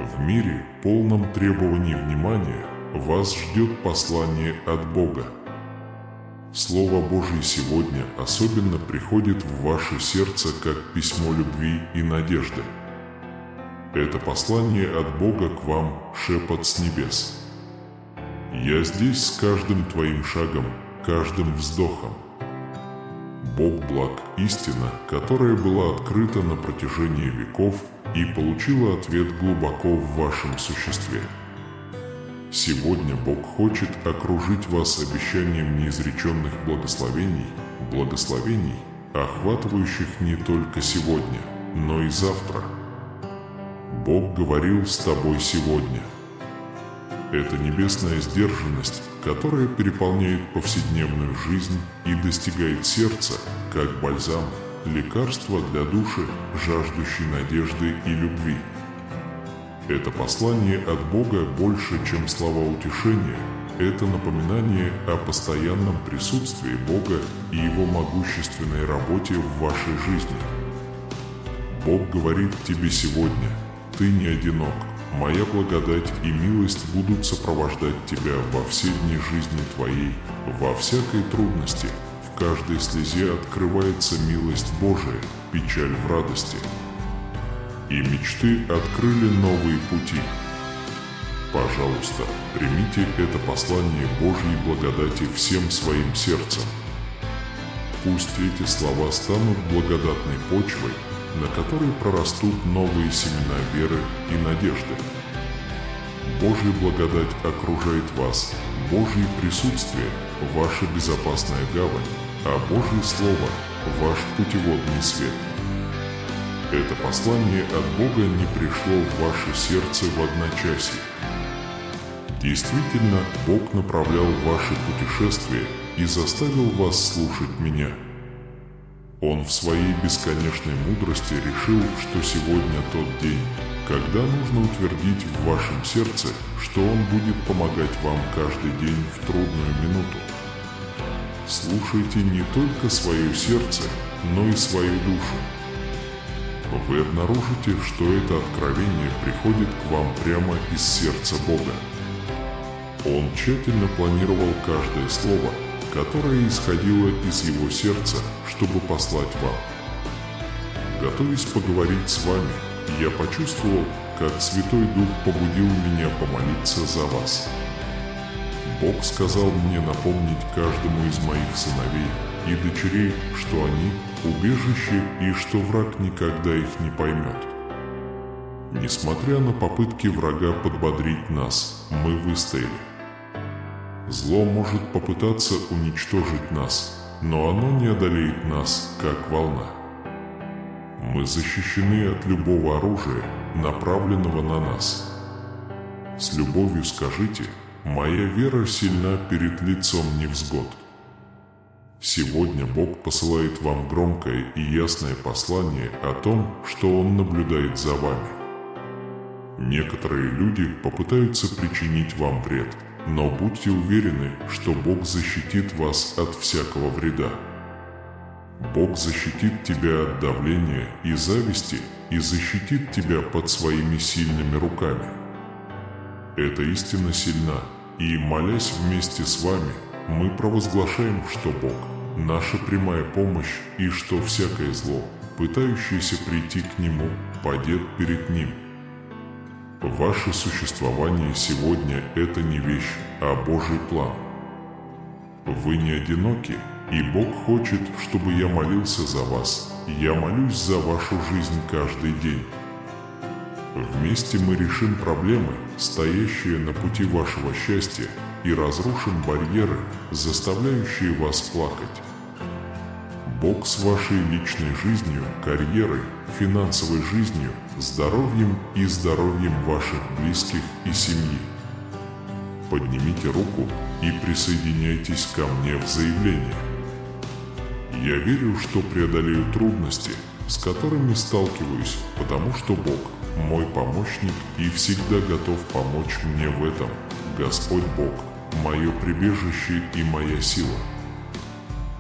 В мире, полном требований внимания, вас ждет послание от Бога. Слово Божье сегодня особенно приходит в ваше сердце как письмо любви и надежды. Это послание от Бога к вам, шепот с небес. Я здесь с каждым твоим шагом, каждым вздохом. Бог благ, истина, которая была открыта на протяжении веков и получила ответ глубоко в вашем существе. Сегодня Бог хочет окружить вас обещанием неизреченных благословений, охватывающих не только сегодня, но и завтра. Бог говорил с тобой сегодня. Это небесная сдержанность, которая переполняет повседневную жизнь и достигает сердца, как бальзам, лекарство для души, жаждущей надежды и любви. Это послание от Бога больше, чем слова утешения. Это напоминание о постоянном присутствии Бога и Его могущественной работе в вашей жизни. Бог говорит тебе сегодня: ты не одинок. Моя благодать и милость будут сопровождать тебя во все дни жизни твоей, во всякой трудности. В каждой слезе открывается милость Божия, печаль в радости. И мечты открыли новые пути. Пожалуйста, примите это послание Божьей благодати всем своим сердцем. Пусть эти слова станут благодатной почвой, на которой прорастут новые семена веры и надежды. Божья благодать окружает вас, Божье присутствие – ваша безопасная гавань, а Божье Слово – ваш путеводный свет. Это послание от Бога не пришло в ваше сердце в одночасье. Действительно, Бог направлял ваши путешествия и заставил вас слушать меня. Он в своей бесконечной мудрости решил, что сегодня тот день, когда нужно утвердить в вашем сердце, что Он будет помогать вам каждый день в трудную минуту. Слушайте не только свое сердце, но и свою душу. Вы обнаружите, что это откровение приходит к вам прямо из сердца Бога. Он тщательно планировал каждое слово, которое исходило из Его сердца, чтобы послать вам. Готовясь поговорить с вами, я почувствовал, как Святой Дух побудил меня помолиться за вас. Бог сказал мне напомнить каждому из моих сыновей и дочерей, что они – убежище и что враг никогда их не поймет. Несмотря на попытки врага подбодрить нас, мы выстояли. Зло может попытаться уничтожить нас, но оно не одолеет нас, как волна. Мы защищены от любого оружия, направленного на нас. С любовью скажите: «Моя вера сильна перед лицом невзгод». Сегодня Бог посылает вам громкое и ясное послание о том, что Он наблюдает за вами. Некоторые люди попытаются причинить вам вред, но будьте уверены, что Бог защитит вас от всякого вреда. Бог защитит тебя от давления и зависти и защитит тебя под своими сильными руками. Эта истина сильна, и, молясь вместе с вами, мы провозглашаем, что Бог – наша прямая помощь и что всякое зло, пытающееся прийти к Нему, падет перед Ним. Ваше существование сегодня – это не вещь, а Божий план. Вы не одиноки, и Бог хочет, чтобы я молился за вас. Я молюсь за вашу жизнь каждый день. Вместе мы решим проблемы, стоящие на пути вашего счастья, и разрушим барьеры, заставляющие вас плакать. Бог с вашей личной жизнью, карьерой, финансовой жизнью, здоровьем и здоровьем ваших близких и семьи. Поднимите руку и присоединяйтесь ко мне в заявление. Я верю, что преодолею трудности, с которыми сталкиваюсь, потому что Бог – мой помощник и всегда готов помочь мне в этом. Господь Бог – мое прибежище и моя сила.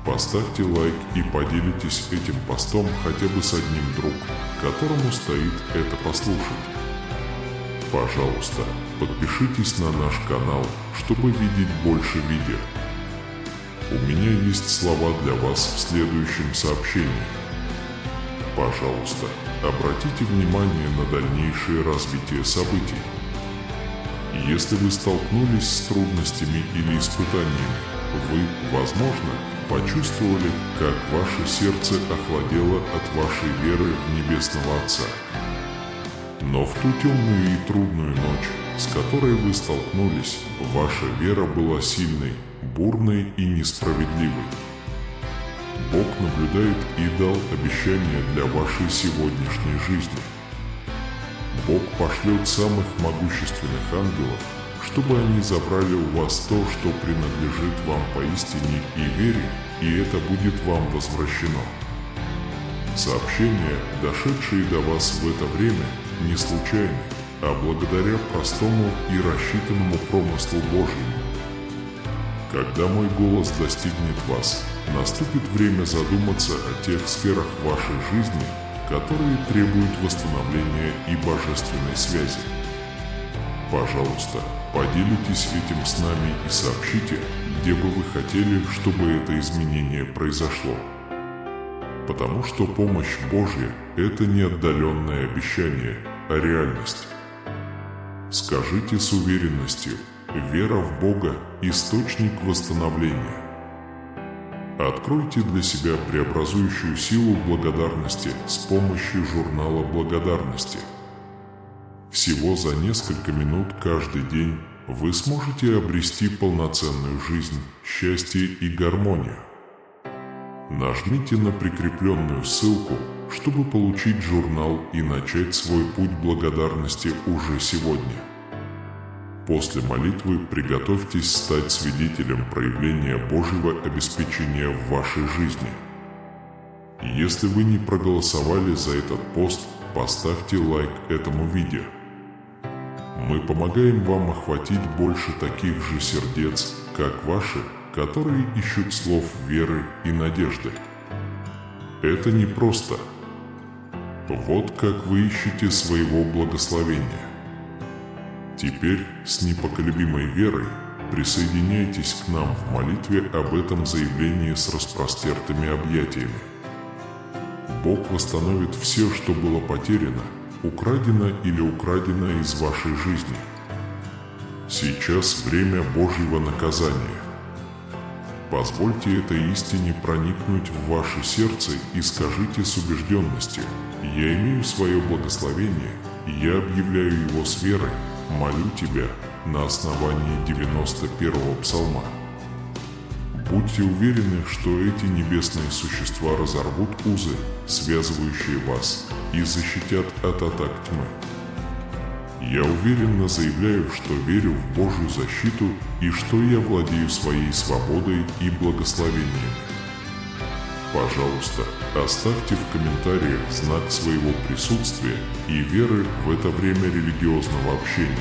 Поставьте лайк и поделитесь этим постом хотя бы с одним другом, которому стоит это послушать. Пожалуйста, подпишитесь на наш канал, чтобы видеть больше видео. У меня есть слова для вас в следующем сообщении. Пожалуйста, обратите внимание на дальнейшее развитие событий. Если вы столкнулись с трудностями или испытаниями, вы, возможно, почувствовали, как ваше сердце охладело от вашей веры в Небесного Отца. Но в ту темную и трудную ночь, с которой вы столкнулись, ваша вера была сильной, бурной и несправедливой. Бог наблюдает и дал обещание для вашей сегодняшней жизни. Бог пошлет самых могущественных ангелов, чтобы они забрали у вас то, что принадлежит вам поистине и вере, и это будет вам возвращено. Сообщения, дошедшие до вас в это время, не случайны, а благодаря простому и рассчитанному промыслу Божьему. Когда мой голос достигнет вас, наступит время задуматься о тех сферах вашей жизни, которые требуют восстановления и божественной связи. Пожалуйста, поделитесь этим с нами и сообщите, где бы вы хотели, чтобы это изменение произошло. Потому что помощь Божья – это не отдаленное обещание, а реальность. Скажите с уверенностью: вера в Бога – источник восстановления. Откройте для себя преобразующую силу благодарности с помощью журнала благодарности. Всего за несколько минут каждый день вы сможете обрести полноценную жизнь, счастье и гармонию. Нажмите на прикрепленную ссылку, чтобы получить журнал и начать свой путь благодарности уже сегодня. После молитвы приготовьтесь стать свидетелем проявления Божьего обеспечения в вашей жизни. Если вы не проголосовали за этот пост, поставьте лайк этому видео. Мы помогаем вам охватить больше таких же сердец, как ваши, которые ищут слов веры и надежды. Это не просто. Вот как вы ищете своего благословения. Теперь с непоколебимой верой присоединяйтесь к нам в молитве об этом заявлении с распростертыми объятиями. Бог восстановит все, что было потеряно, украдено или украдено из вашей жизни. Сейчас время Божьего наказания. Позвольте этой истине проникнуть в ваше сердце и скажите с убежденностью: «Я имею свое благословение, и я объявляю его с верой, молю Тебя» на основании 91-го псалма. Будьте уверены, что эти небесные существа разорвут узы, связывающие вас, и защитят от атак тьмы. Я уверенно заявляю, что верю в Божью защиту и что я владею своей свободой и благословениями. Пожалуйста, оставьте в комментариях знак своего присутствия и веры в это время религиозного общения.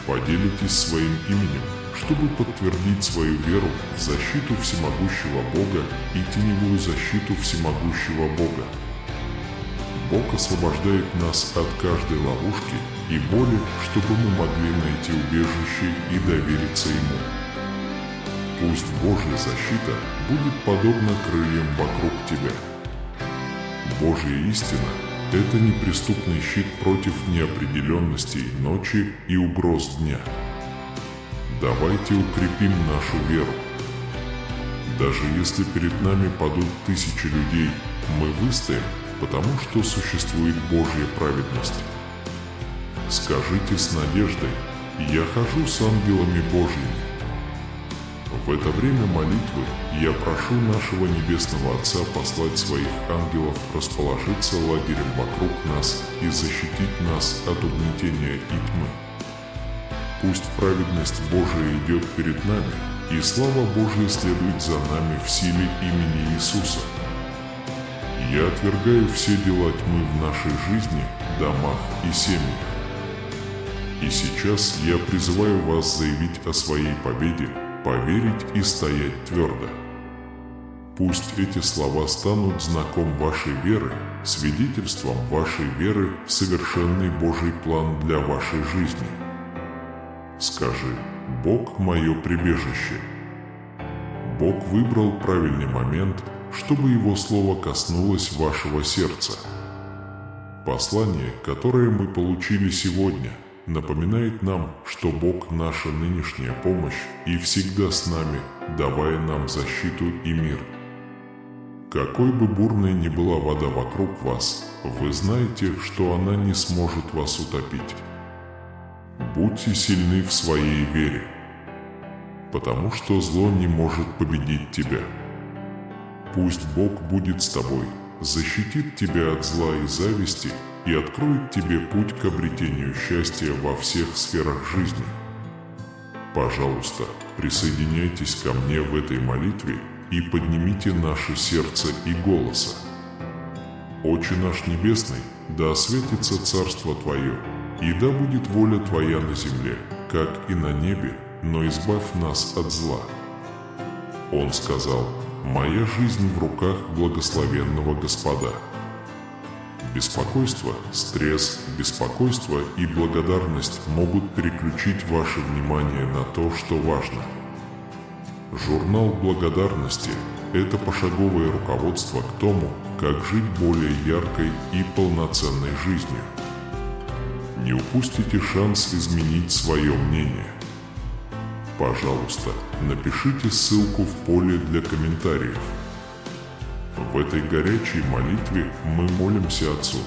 Поделитесь своим именем, чтобы подтвердить свою веру в защиту всемогущего Бога и теневую защиту всемогущего Бога. Бог освобождает нас от каждой ловушки и боли, чтобы мы могли найти убежище и довериться Ему. Пусть Божья защита будет подобна крыльям вокруг тебя. Божья истина – это неприступный щит против неопределенностей ночи и угроз дня. Давайте укрепим нашу веру. Даже если перед нами падут тысячи людей, мы выстоим, потому что существует Божья праведность. Скажите с надеждой: «Я хожу с ангелами Божьими». В это время молитвы я прошу нашего Небесного Отца послать своих ангелов расположиться лагерем вокруг нас и защитить нас от угнетения и тьмы. Пусть праведность Божия идет перед нами, и слава Божия следует за нами в силе имени Иисуса. Я отвергаю все дела тьмы в нашей жизни, домах и семьях. И сейчас я призываю вас заявить о своей победе, поверить и стоять твердо. Пусть эти слова станут знаком вашей веры, свидетельством вашей веры в совершенный Божий план для вашей жизни. Скажи: «Бог – мое прибежище». Бог выбрал правильный момент, чтобы Его Слово коснулось вашего сердца. Послание, которое мы получили сегодня, напоминает нам, что Бог – наша нынешняя помощь и всегда с нами, давая нам защиту и мир. Какой бы бурной ни была вода вокруг вас, вы знаете, что она не сможет вас утопить. Будьте сильны в своей вере, потому что зло не может победить тебя. Пусть Бог будет с тобой, защитит тебя от зла и зависти и откроет тебе путь к обретению счастья во всех сферах жизни. Пожалуйста, присоединяйтесь ко мне в этой молитве и поднимите наше сердце и голоса. Отче наш Небесный, да осветится Царство Твое, и да будет воля Твоя на земле, как и на небе, но избавь нас от зла. Он сказал: «Моя жизнь в руках благословенного Господа». Беспокойство, стресс, беспокойство и благодарность могут переключить ваше внимание на то, что важно. Журнал благодарности – это пошаговое руководство к тому, как жить более яркой и полноценной жизнью. Не упустите шанс изменить свое мнение. Пожалуйста, напишите ссылку в поле для комментариев. В этой горячей молитве мы молимся Отцу.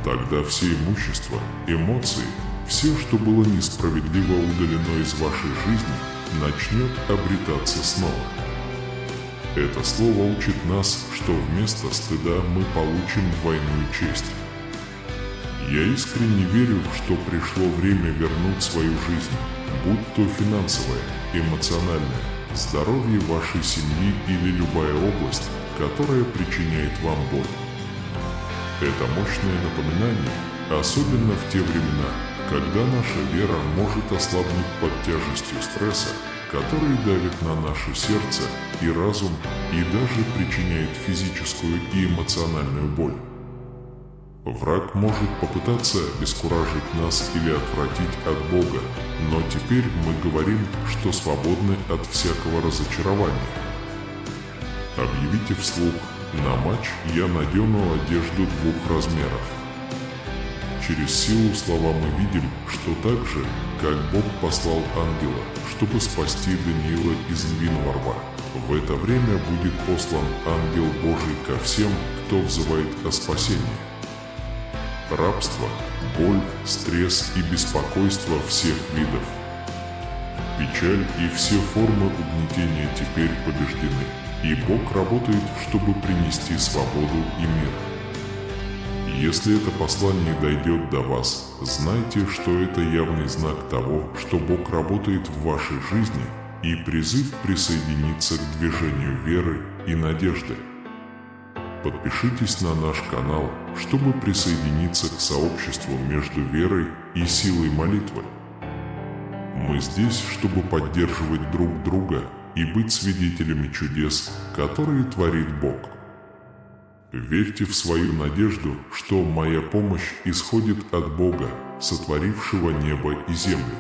Тогда все имущество, эмоции, все, что было несправедливо удалено из вашей жизни, начнет обретаться снова. Это слово учит нас, что вместо стыда мы получим двойную честь. Я искренне верю, что пришло время вернуть свою жизнь, будь то финансовая, эмоциональная, здоровье вашей семьи или любая область, которая причиняет вам боль. Это мощное напоминание, особенно в те времена, когда наша вера может ослабнуть под тяжестью стресса, который давит на наше сердце и разум и даже причиняет физическую и эмоциональную боль. Враг может попытаться обескуражить нас или отвратить от Бога, но теперь мы говорим, что свободны от всякого разочарования. Объявите вслух: «На матч я надену одежду 2 размеров». Через силу слова мы видим, что так же, как Бог послал ангела, чтобы спасти Даниила из львиного рва, в это время будет послан ангел Божий ко всем, кто взывает о спасении. Рабство, боль, стресс и беспокойство всех видов, печаль и все формы угнетения теперь побеждены, и Бог работает, чтобы принести свободу и мир. Если это послание дойдет до вас, знайте, что это явный знак того, что Бог работает в вашей жизни, и призыв присоединиться к движению веры и надежды. Подпишитесь на наш канал, чтобы присоединиться к сообществу между верой и силой молитвы. Мы здесь, чтобы поддерживать друг друга и быть свидетелями чудес, которые творит Бог. Верьте в свою надежду, что моя помощь исходит от Бога, сотворившего небо и землю.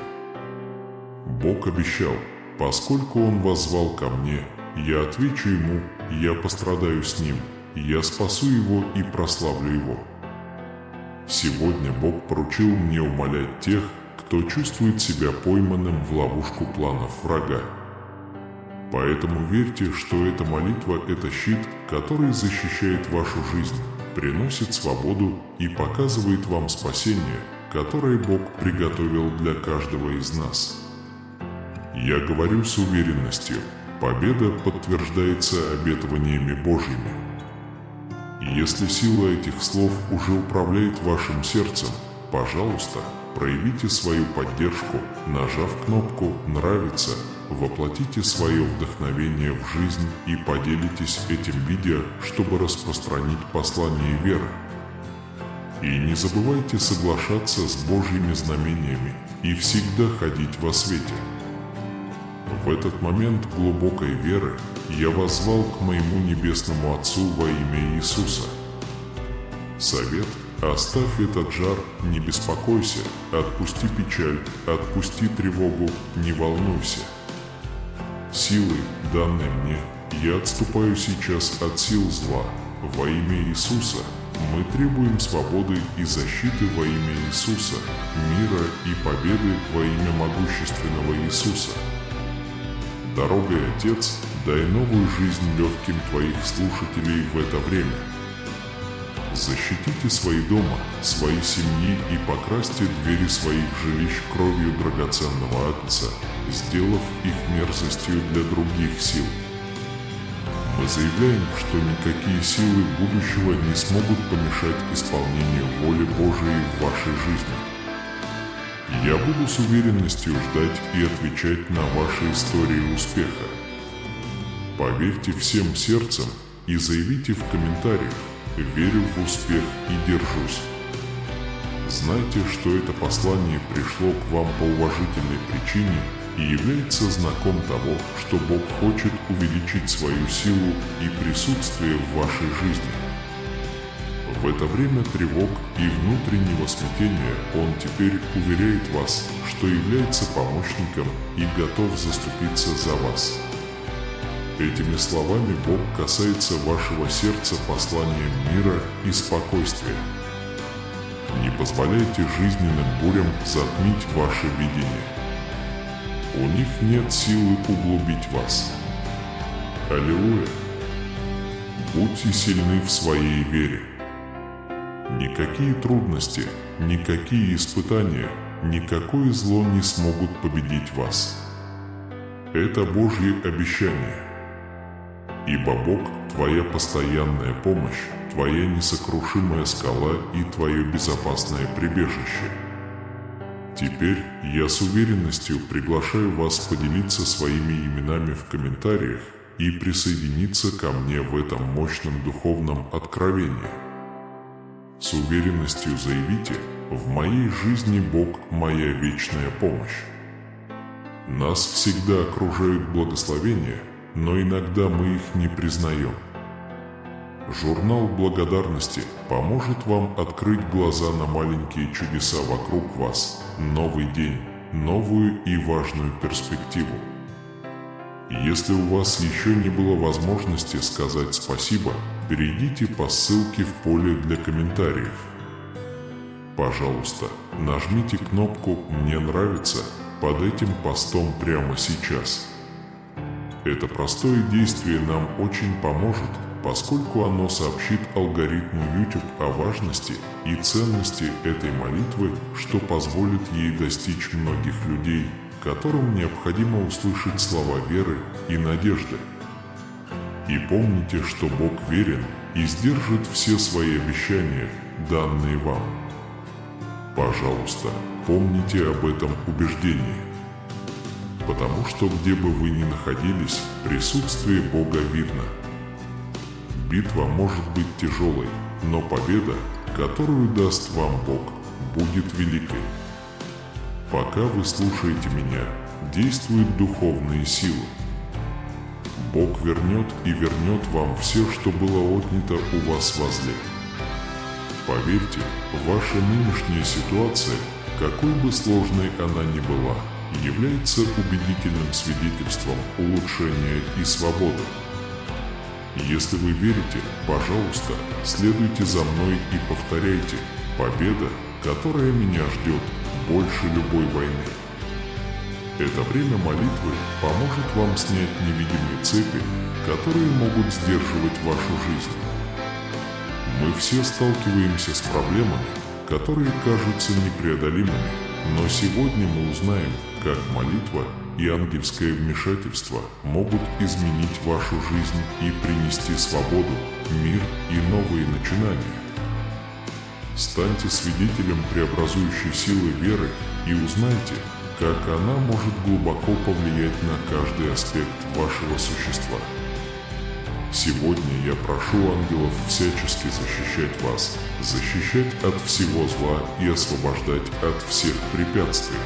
Бог обещал: поскольку Он воззвал ко мне, я отвечу Ему, я пострадаю с Ним, я спасу его и прославлю его. Сегодня Бог поручил мне умолять тех, кто чувствует себя пойманным в ловушку планов врага. Поэтому верьте, что эта молитва – это щит, который защищает вашу жизнь, приносит свободу и показывает вам спасение, которое Бог приготовил для каждого из нас. Я говорю с уверенностью: победа подтверждается обетованиями Божьими. Если сила этих слов уже управляет вашим сердцем, пожалуйста, проявите свою поддержку, нажав кнопку «Нравится», воплотите свое вдохновение в жизнь и поделитесь этим видео, чтобы распространить послание веры. И не забывайте соглашаться с Божьими знамениями и всегда ходить во свете. В этот момент глубокой веры я воззвал к моему Небесному Отцу во имя Иисуса. Совет: оставь этот жар, не беспокойся, отпусти печаль, отпусти тревогу, не волнуйся. Силой, данной мне, я отступаю сейчас от сил зла. Во имя Иисуса мы требуем свободы и защиты во имя Иисуса, мира и победы во имя могущественного Иисуса. Дорогой, Отец, дай новую жизнь легким Твоих слушателей в это время. Защитите свои дома, свои семьи и покрасьте двери своих жилищ кровью драгоценного Агнца, сделав их мерзостью для других сил. Мы заявляем, что никакие силы будущего не смогут помешать исполнению воли Божией в вашей жизни. Я буду с уверенностью ждать и отвечать на ваши истории успеха. Поверьте всем сердцем и заявите в комментариях: «Верю в успех и держусь». Знайте, что это послание пришло к вам по уважительной причине и является знаком того, что Бог хочет увеличить свою силу и присутствие в вашей жизни. В это время тревог и внутреннего смятения Он теперь уверяет вас, что является помощником и готов заступиться за вас. Этими словами Бог касается вашего сердца посланием мира и спокойствия. Не позволяйте жизненным бурям затмить ваше видение. У них нет силы углубить вас. Аллилуйя! Будьте сильны в своей вере. Никакие трудности, никакие испытания, никакое зло не смогут победить вас. Это Божье обещание. Ибо Бог – твоя постоянная помощь, твоя несокрушимая скала и твое безопасное прибежище. Теперь я с уверенностью приглашаю вас поделиться своими именами в комментариях и присоединиться ко мне в этом мощном духовном откровении. С уверенностью заявите: «В моей жизни Бог – моя вечная помощь». Нас всегда окружают благословения, но иногда мы их не признаем. Журнал благодарности поможет вам открыть глаза на маленькие чудеса вокруг вас, новый день, новую и важную перспективу. Если у вас еще не было возможности сказать спасибо, перейдите по ссылке в поле для комментариев. Пожалуйста, нажмите кнопку «Мне нравится» под этим постом прямо сейчас. Это простое действие нам очень поможет, поскольку оно сообщит алгоритму YouTube о важности и ценности этой молитвы, что позволит ей достичь многих людей, которым необходимо услышать слова веры и надежды. И помните, что Бог верен и сдержит все свои обещания, данные вам. Пожалуйста, помните об этом убеждении. Потому что где бы вы ни находились, присутствие Бога видно. Битва может быть тяжелой, но победа, которую даст вам Бог, будет великой. Пока вы слушаете меня, действуют духовные силы. Бог вернет и вернет вам все, что было отнято у вас возле. Поверьте, ваша нынешняя ситуация, какой бы сложной она ни была, является убедительным свидетельством улучшения и свободы. Если вы верите, пожалуйста, следуйте за мной и повторяйте: «Победа, которая меня ждет, больше любой войны». Это время молитвы поможет вам снять невидимые цепи, которые могут сдерживать вашу жизнь. Мы все сталкиваемся с проблемами, которые кажутся непреодолимыми, но сегодня мы узнаем, как молитва и ангельское вмешательство могут изменить вашу жизнь и принести свободу, мир и новые начинания. Станьте свидетелем преобразующей силы веры и узнайте, как она может глубоко повлиять на каждый аспект вашего существа. Сегодня я прошу ангелов всячески защищать вас, защищать от всего зла и освобождать от всех препятствий.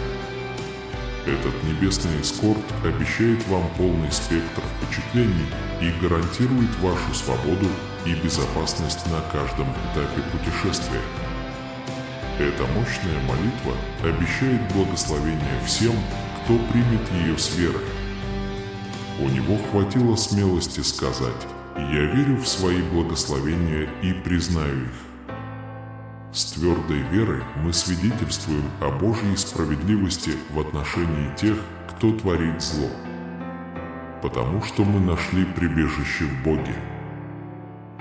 Этот небесный эскорт обещает вам полный спектр впечатлений и гарантирует вашу свободу и безопасность на каждом этапе путешествия. Эта мощная молитва обещает благословение всем, кто примет ее с верой. У него хватило смелости сказать: «Я верю в свои благословения и признаю их». С твердой верой мы свидетельствуем о Божьей справедливости в отношении тех, кто творит зло, потому что мы нашли прибежище в Боге.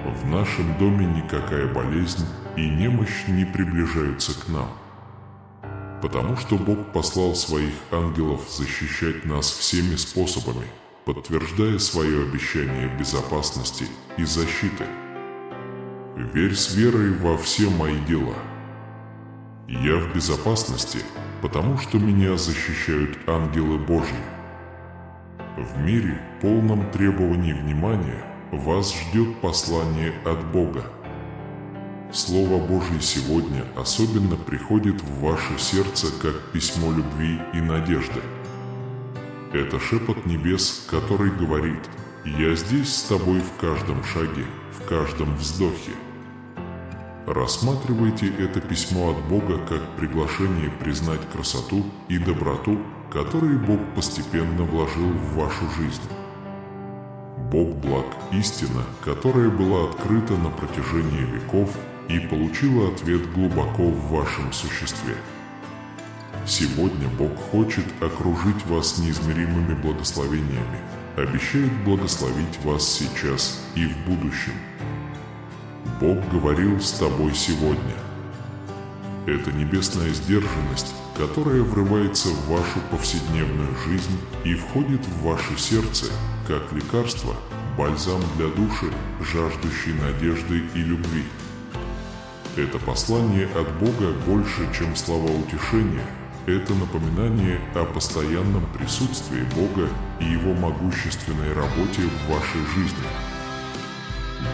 В нашем доме никакая болезнь и немощь не приближаются к нам, потому что Бог послал своих ангелов защищать нас всеми способами, подтверждая свое обещание безопасности и защиты. Верь с верой во все мои дела. Я в безопасности, потому что меня защищают ангелы Божьи. В мире, полном требований внимания, вас ждет послание от Бога. Слово Божье сегодня особенно приходит в ваше сердце как письмо любви и надежды. Это шепот небес, который говорит: «Я здесь с тобой в каждом шаге, в каждом вздохе». Рассматривайте это письмо от Бога как приглашение признать красоту и доброту, которые Бог постепенно вложил в вашу жизнь. Бог благ, истина, которая была открыта на протяжении веков и получила ответ глубоко в вашем существе. Сегодня Бог хочет окружить вас неизмеримыми благословениями, обещает благословить вас сейчас и в будущем. Бог говорил с тобой сегодня. Это небесная сдержанность, которая врывается в вашу повседневную жизнь и входит в ваше сердце, как лекарство, бальзам для души, жаждущей надежды и любви. Это послание от Бога больше, чем слова утешения. Это напоминание о постоянном присутствии Бога и Его могущественной работе в вашей жизни.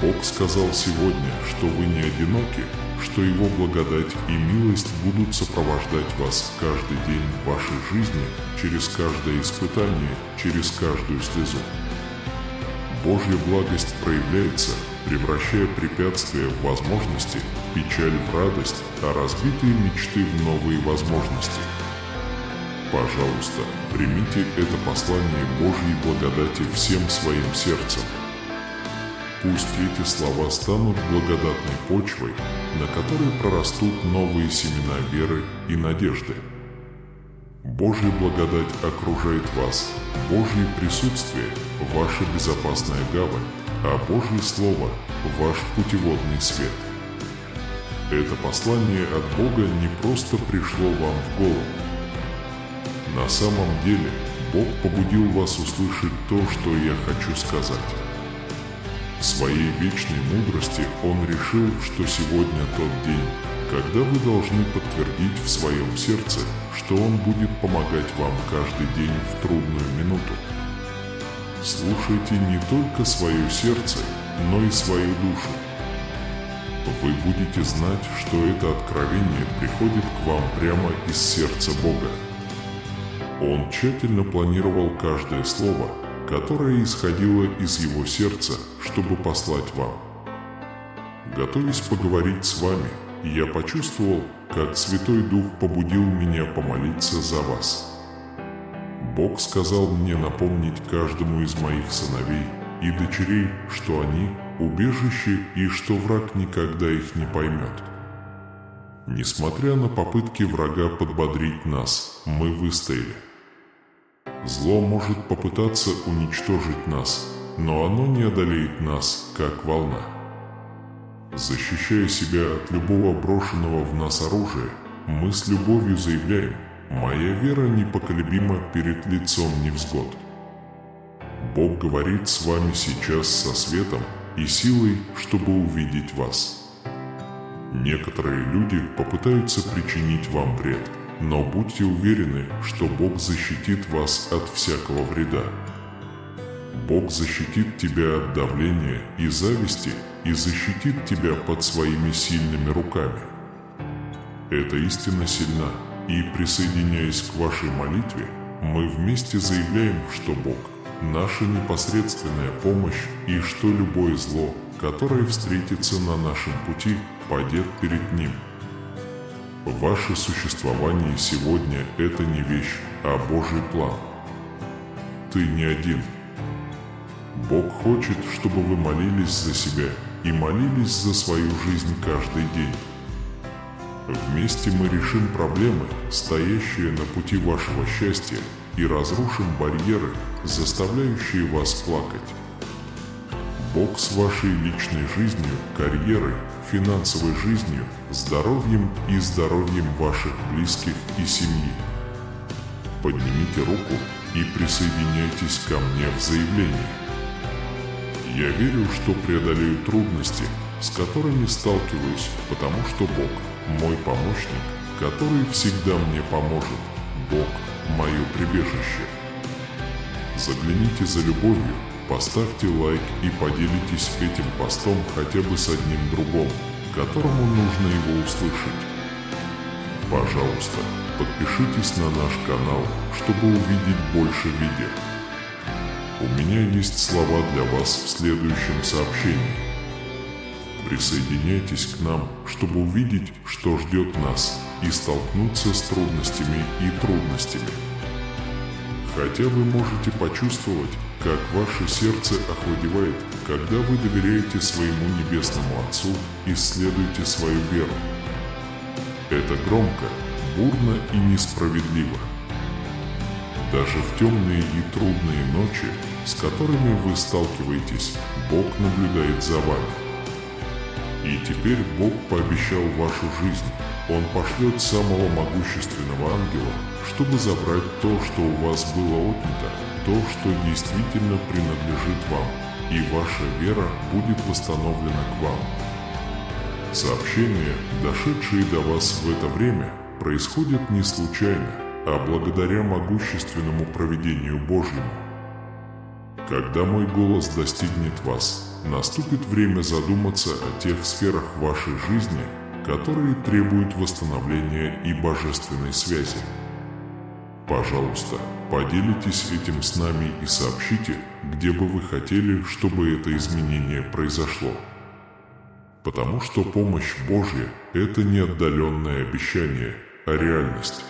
Бог сказал сегодня, что вы не одиноки, что Его благодать и милость будут сопровождать вас каждый день в вашей жизни, через каждое испытание, через каждую слезу. Божья благость проявляется, превращая препятствия в возможности, печаль в радость, а разбитые мечты в новые возможности. Пожалуйста, примите это послание Божьей благодати всем своим сердцем. Пусть эти слова станут благодатной почвой, на которой прорастут новые семена веры и надежды. Божья благодать окружает вас, Божье присутствие – ваша безопасная гавань, а Божье Слово – ваш путеводный свет. Это послание от Бога не просто пришло вам в голову. На самом деле, Бог побудил вас услышать то, что я хочу сказать. В своей вечной мудрости Он решил, что сегодня тот день, когда вы должны подтвердить в своем сердце, что Он будет помогать вам каждый день в трудную минуту. Слушайте не только свое сердце, но и свою душу. Вы будете знать, что это откровение приходит к вам прямо из сердца Бога. Он тщательно планировал каждое слово, которое исходило из Его сердца, чтобы послать вам. Готовясь поговорить с вами, я почувствовал, как Святой Дух побудил меня помолиться за вас. Бог сказал мне напомнить каждому из моих сыновей и дочерей, что они – убежище и что враг никогда их не поймет. Несмотря на попытки врага подбодрить нас, мы выстояли. Зло может попытаться уничтожить нас, но оно не одолеет нас, как волна. Защищая себя от любого брошенного в нас оружия, мы с любовью заявляем: «Моя вера непоколебима перед лицом невзгод». Бог говорит с вами сейчас со светом и силой, чтобы увидеть вас. Некоторые люди попытаются причинить вам вред, но будьте уверены, что Бог защитит вас от всякого вреда. Бог защитит тебя от давления и зависти и защитит тебя под своими сильными руками. Эта истина сильна, и, присоединяясь к вашей молитве, мы вместе заявляем, что Бог – наша непосредственная помощь и что любое зло, которое встретится на нашем пути, падет перед Ним. Ваше существование сегодня – это не вещь, а Божий план. Ты не один. Бог хочет, чтобы вы молились за себя и молились за свою жизнь каждый день. Вместе мы решим проблемы, стоящие на пути вашего счастья, и разрушим барьеры, заставляющие вас плакать. Бог с вашей личной жизнью, карьерой, финансовой жизнью, здоровьем и здоровьем ваших близких и семьи. Поднимите руку и присоединяйтесь ко мне в заявлении. Я верю, что преодолею трудности, с которыми сталкиваюсь, потому что Бог – мой помощник, который всегда мне поможет. Бог – мое прибежище. Загляните за любовью, поставьте лайк и поделитесь этим постом хотя бы с одним другом, которому нужно его услышать. Пожалуйста, подпишитесь на наш канал, чтобы увидеть больше видео. У меня есть слова для вас в следующем сообщении. Присоединяйтесь к нам, чтобы увидеть, что ждет нас, и столкнуться с трудностями и трудностями. Хотя вы можете почувствовать, как ваше сердце охладевает, когда вы доверяете своему Небесному Отцу и исследуете свою веру. Это громко, бурно и несправедливо. Даже в темные и трудные ночи, с которыми вы сталкиваетесь, Бог наблюдает за вами. И теперь Бог пообещал вашу жизнь. Он пошлет самого могущественного ангела, чтобы забрать то, что у вас было отнято, то, что действительно принадлежит вам, и ваша вера будет восстановлена к вам. Сообщения, дошедшие до вас в это время, происходят не случайно, а благодаря могущественному провидению Божьему. Когда мой голос достигнет вас, наступит время задуматься о тех сферах вашей жизни, которые требуют восстановления и божественной связи. Пожалуйста, поделитесь этим с нами и сообщите, где бы вы хотели, чтобы это изменение произошло. Потому что помощь Божья – это не отдаленное обещание, а реальность.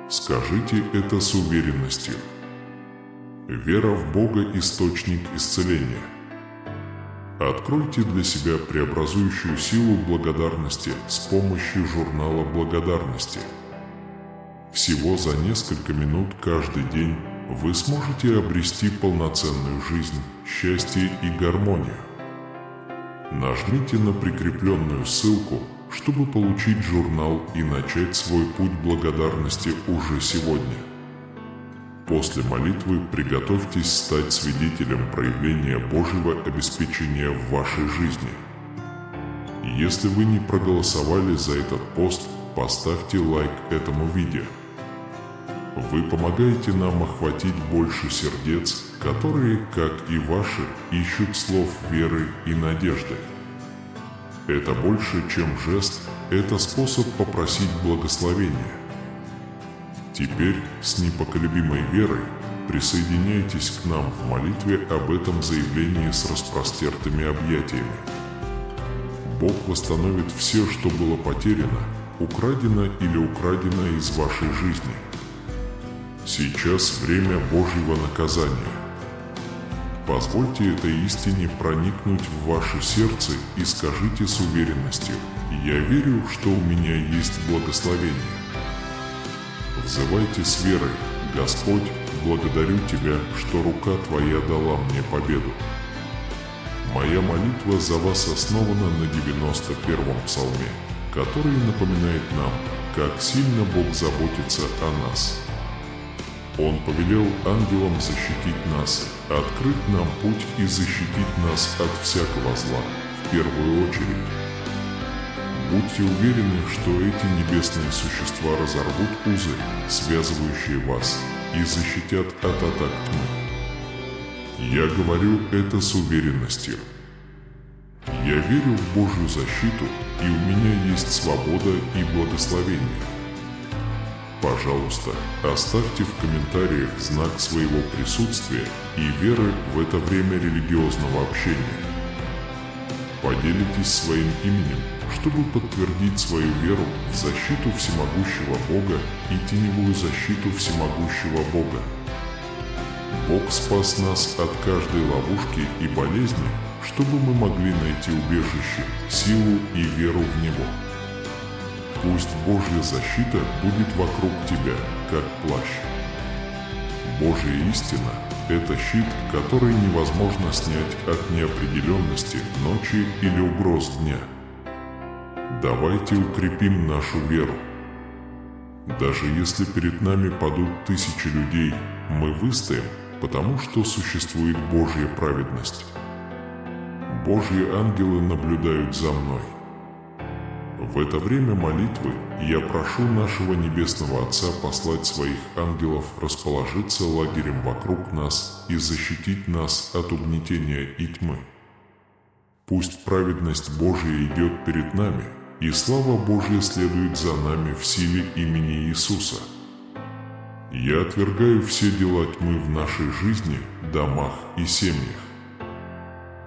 Скажите это с уверенностью. Вера в Бога – источник исцеления. Откройте для себя преобразующую силу благодарности с помощью журнала благодарности. Всего за несколько минут каждый день вы сможете обрести полноценную жизнь, счастье и гармонию. Нажмите на прикрепленную ссылку, чтобы получить журнал и начать свой путь благодарности уже сегодня. После молитвы приготовьтесь стать свидетелем проявления Божьего обеспечения в вашей жизни. Если вы не проголосовали за этот пост, поставьте лайк этому видео. Вы помогаете нам охватить больше сердец, которые, как и ваши, ищут слов веры и надежды. Это больше, чем жест, это способ попросить благословения. Теперь с непоколебимой верой присоединяйтесь к нам в молитве об этом заявлении с распростертыми объятиями. Бог восстановит все, что было потеряно, украдено или украдено из вашей жизни. Сейчас время Божьего наказания. Позвольте этой истине проникнуть в ваше сердце и скажите с уверенностью: «Я верю, что у меня есть благословение». Взывайте с верой: «Господь, благодарю Тебя, что рука Твоя дала мне победу». Моя молитва за вас основана на 91-м псалме, который напоминает нам, как сильно Бог заботится о нас. Он повелел ангелам защитить нас, открыть нам путь и защитить нас от всякого зла, в первую очередь. Будьте уверены, что эти небесные существа разорвут узы, связывающие вас, и защитят от атак тьмы. Я говорю это с уверенностью. Я верю в Божью защиту, и у меня есть свобода и благословение. Пожалуйста, оставьте в комментариях знак своего присутствия и веры в это время религиозного общения. Поделитесь своим именем, чтобы подтвердить свою веру в защиту всемогущего Бога и теневую защиту всемогущего Бога. Бог спас нас от каждой ловушки и болезни, чтобы мы могли найти убежище, силу и веру в Него. Пусть Божья защита будет вокруг тебя, как плащ. Божья истина – это щит, который невозможно снять от неопределенности ночи или угроз дня. Давайте укрепим нашу веру. Даже если перед нами падут тысячи людей, мы выстоим, потому что существует Божья праведность. Божьи ангелы наблюдают за мной. В это время молитвы я прошу нашего Небесного Отца послать своих ангелов расположиться лагерем вокруг нас и защитить нас от угнетения и тьмы. Пусть праведность Божья идет перед нами, и слава Божья следует за нами в силе имени Иисуса. Я отвергаю все дела тьмы в нашей жизни, домах и семьях.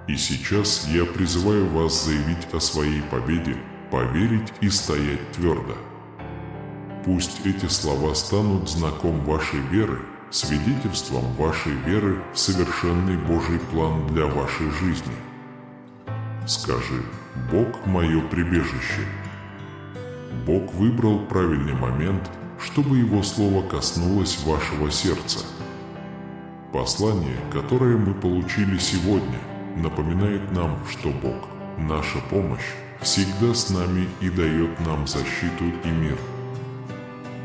И сейчас я призываю вас заявить о своей победе, поверить и стоять твердо. Пусть эти слова станут знаком вашей веры, свидетельством вашей веры в совершенный Божий план для вашей жизни. Скажи: «Бог – мое прибежище». Бог выбрал правильный момент, чтобы Его Слово коснулось вашего сердца. Послание, которое мы получили сегодня, напоминает нам, что Бог, наша помощь, всегда с нами и дает нам защиту и мир.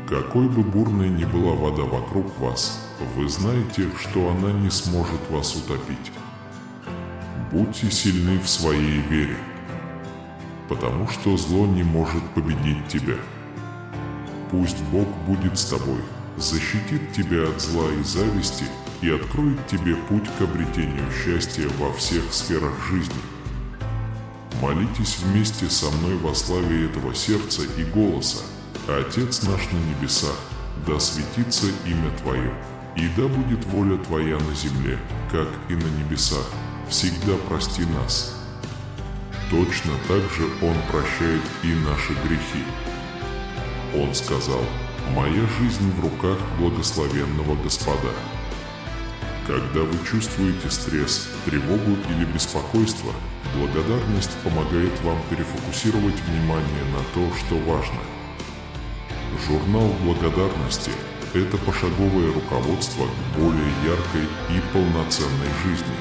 Какой бы бурной ни была вода вокруг вас, вы знаете, что она не сможет вас утопить. Будьте сильны в своей вере, потому что зло не может победить тебя. Пусть Бог будет с тобой, защитит тебя от зла и зависти и откроет тебе путь к обретению счастья во всех сферах жизни. Молитесь вместе со мной во славе этого сердца и голоса: «Отец наш на небесах, да светится имя Твое, и да будет воля Твоя на земле, как и на небесах. Всегда прости нас». Точно так же Он прощает и наши грехи. Он сказал: «Моя жизнь в руках благословенного Господа». Когда вы чувствуете стресс, тревогу или беспокойство, благодарность помогает вам перефокусировать внимание на то, что важно. Журнал благодарности – это пошаговое руководство к более яркой и полноценной жизни.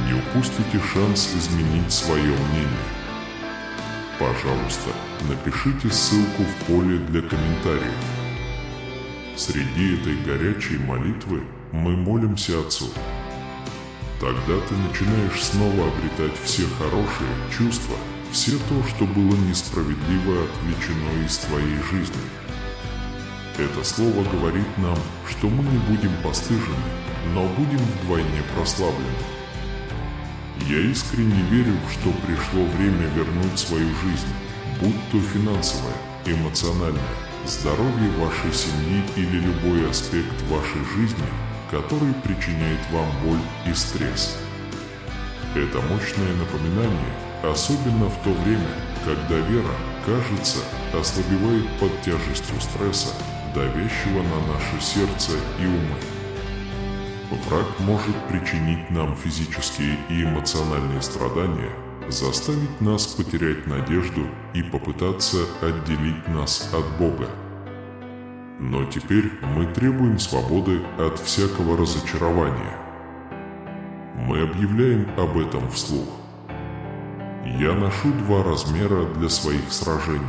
Не упустите шанс изменить свое мнение. Пожалуйста, напишите ссылку в поле для комментариев. Среди этой горячей молитвы мы молимся Отцу. Тогда ты начинаешь снова обретать все хорошие чувства, все то, что было несправедливо отвлечено из твоей жизни. Это слово говорит нам, что мы не будем постыжены, но будем вдвойне прославлены. Я искренне верю, что пришло время вернуть свою жизнь, будь то финансовая, эмоциональная, здоровье вашей семьи или любой аспект вашей жизни, который причиняет вам боль и стресс. Это мощное напоминание, особенно в то время, когда вера, кажется, ослабевает под тяжестью стресса, давящего на наше сердце и умы. Враг может причинить нам физические и эмоциональные страдания, заставить нас потерять надежду и попытаться отделить нас от Бога. Но теперь мы требуем свободы от всякого разочарования. Мы объявляем об этом вслух. Я ношу 2 размера для своих сражений.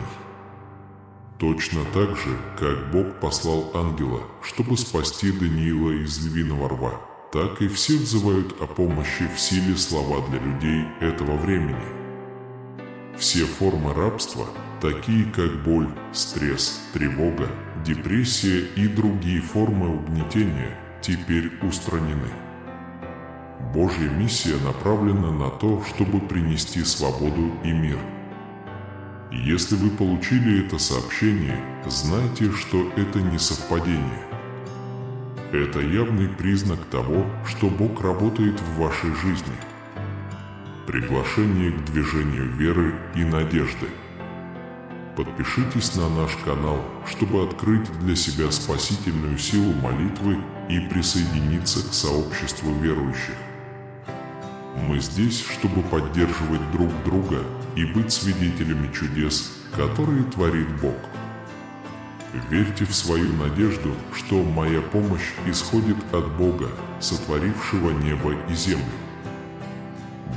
Точно так же, как Бог послал ангела, чтобы спасти Даниила из львиного рва, так и все взывают о помощи в силе слова для людей этого времени. Все формы рабства, такие как боль, стресс, тревога, депрессия и другие формы угнетения, теперь устранены. Божья миссия направлена на то, чтобы принести свободу и мир. Если вы получили это сообщение, знайте, что это не совпадение. Это явный признак того, что Бог работает в вашей жизни. Приглашение к движению веры и надежды. Подпишитесь на наш канал, чтобы открыть для себя спасительную силу молитвы и присоединиться к сообществу верующих. Мы здесь, чтобы поддерживать друг друга и быть свидетелями чудес, которые творит Бог. Верьте в свою надежду, что моя помощь исходит от Бога, сотворившего небо и землю.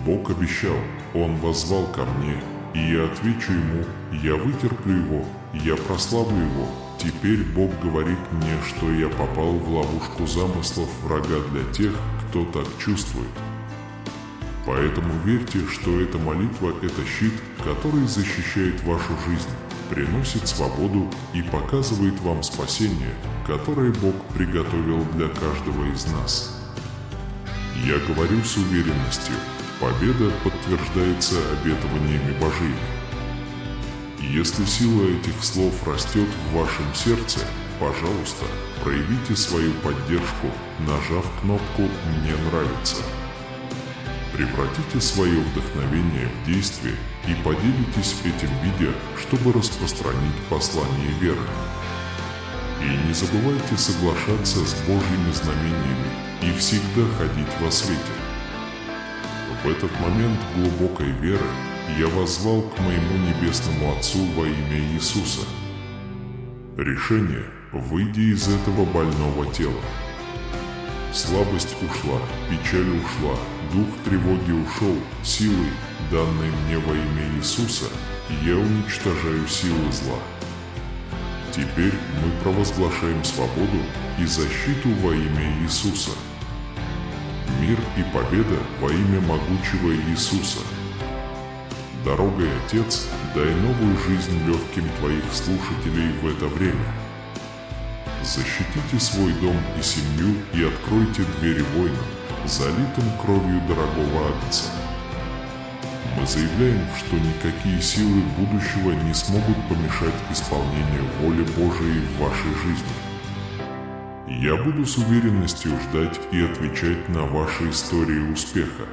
Бог обещал, Он воззвал ко мне, и я отвечу Ему, я вытерплю Его, я прославлю Его. Теперь Бог говорит мне, что я попал в ловушку замыслов врага для тех, кто так чувствует. Поэтому верьте, что эта молитва – это щит, который защищает вашу жизнь, приносит свободу и показывает вам спасение, которое Бог приготовил для каждого из нас. Я говорю с уверенностью, победа подтверждается обетованиями Божьими. Если сила этих слов растет в вашем сердце, пожалуйста, проявите свою поддержку, нажав кнопку «Мне нравится». Превратите свое вдохновение в действие и поделитесь этим видео, чтобы распространить послание веры. И не забывайте соглашаться с Божьими знамениями и всегда ходить во свете. В этот момент глубокой веры я воззвал к моему Небесному Отцу во имя Иисуса. Решение – выйди из этого больного тела. Слабость ушла, печаль ушла, дух тревоги ушел, силой, данной мне во имя Иисуса, я уничтожаю силы зла. Теперь мы провозглашаем свободу и защиту во имя Иисуса. Мир и победа во имя могучего Иисуса. Дорогой, Отец, дай новую жизнь легким Твоих слушателей в это время. Защитите свой дом и семью и откройте двери воинам, залитым кровью дорогого Агнца. Мы заявляем, что никакие силы будущего не смогут помешать исполнению воли Божией в вашей жизни. Я буду с уверенностью ждать и отвечать на ваши истории успеха.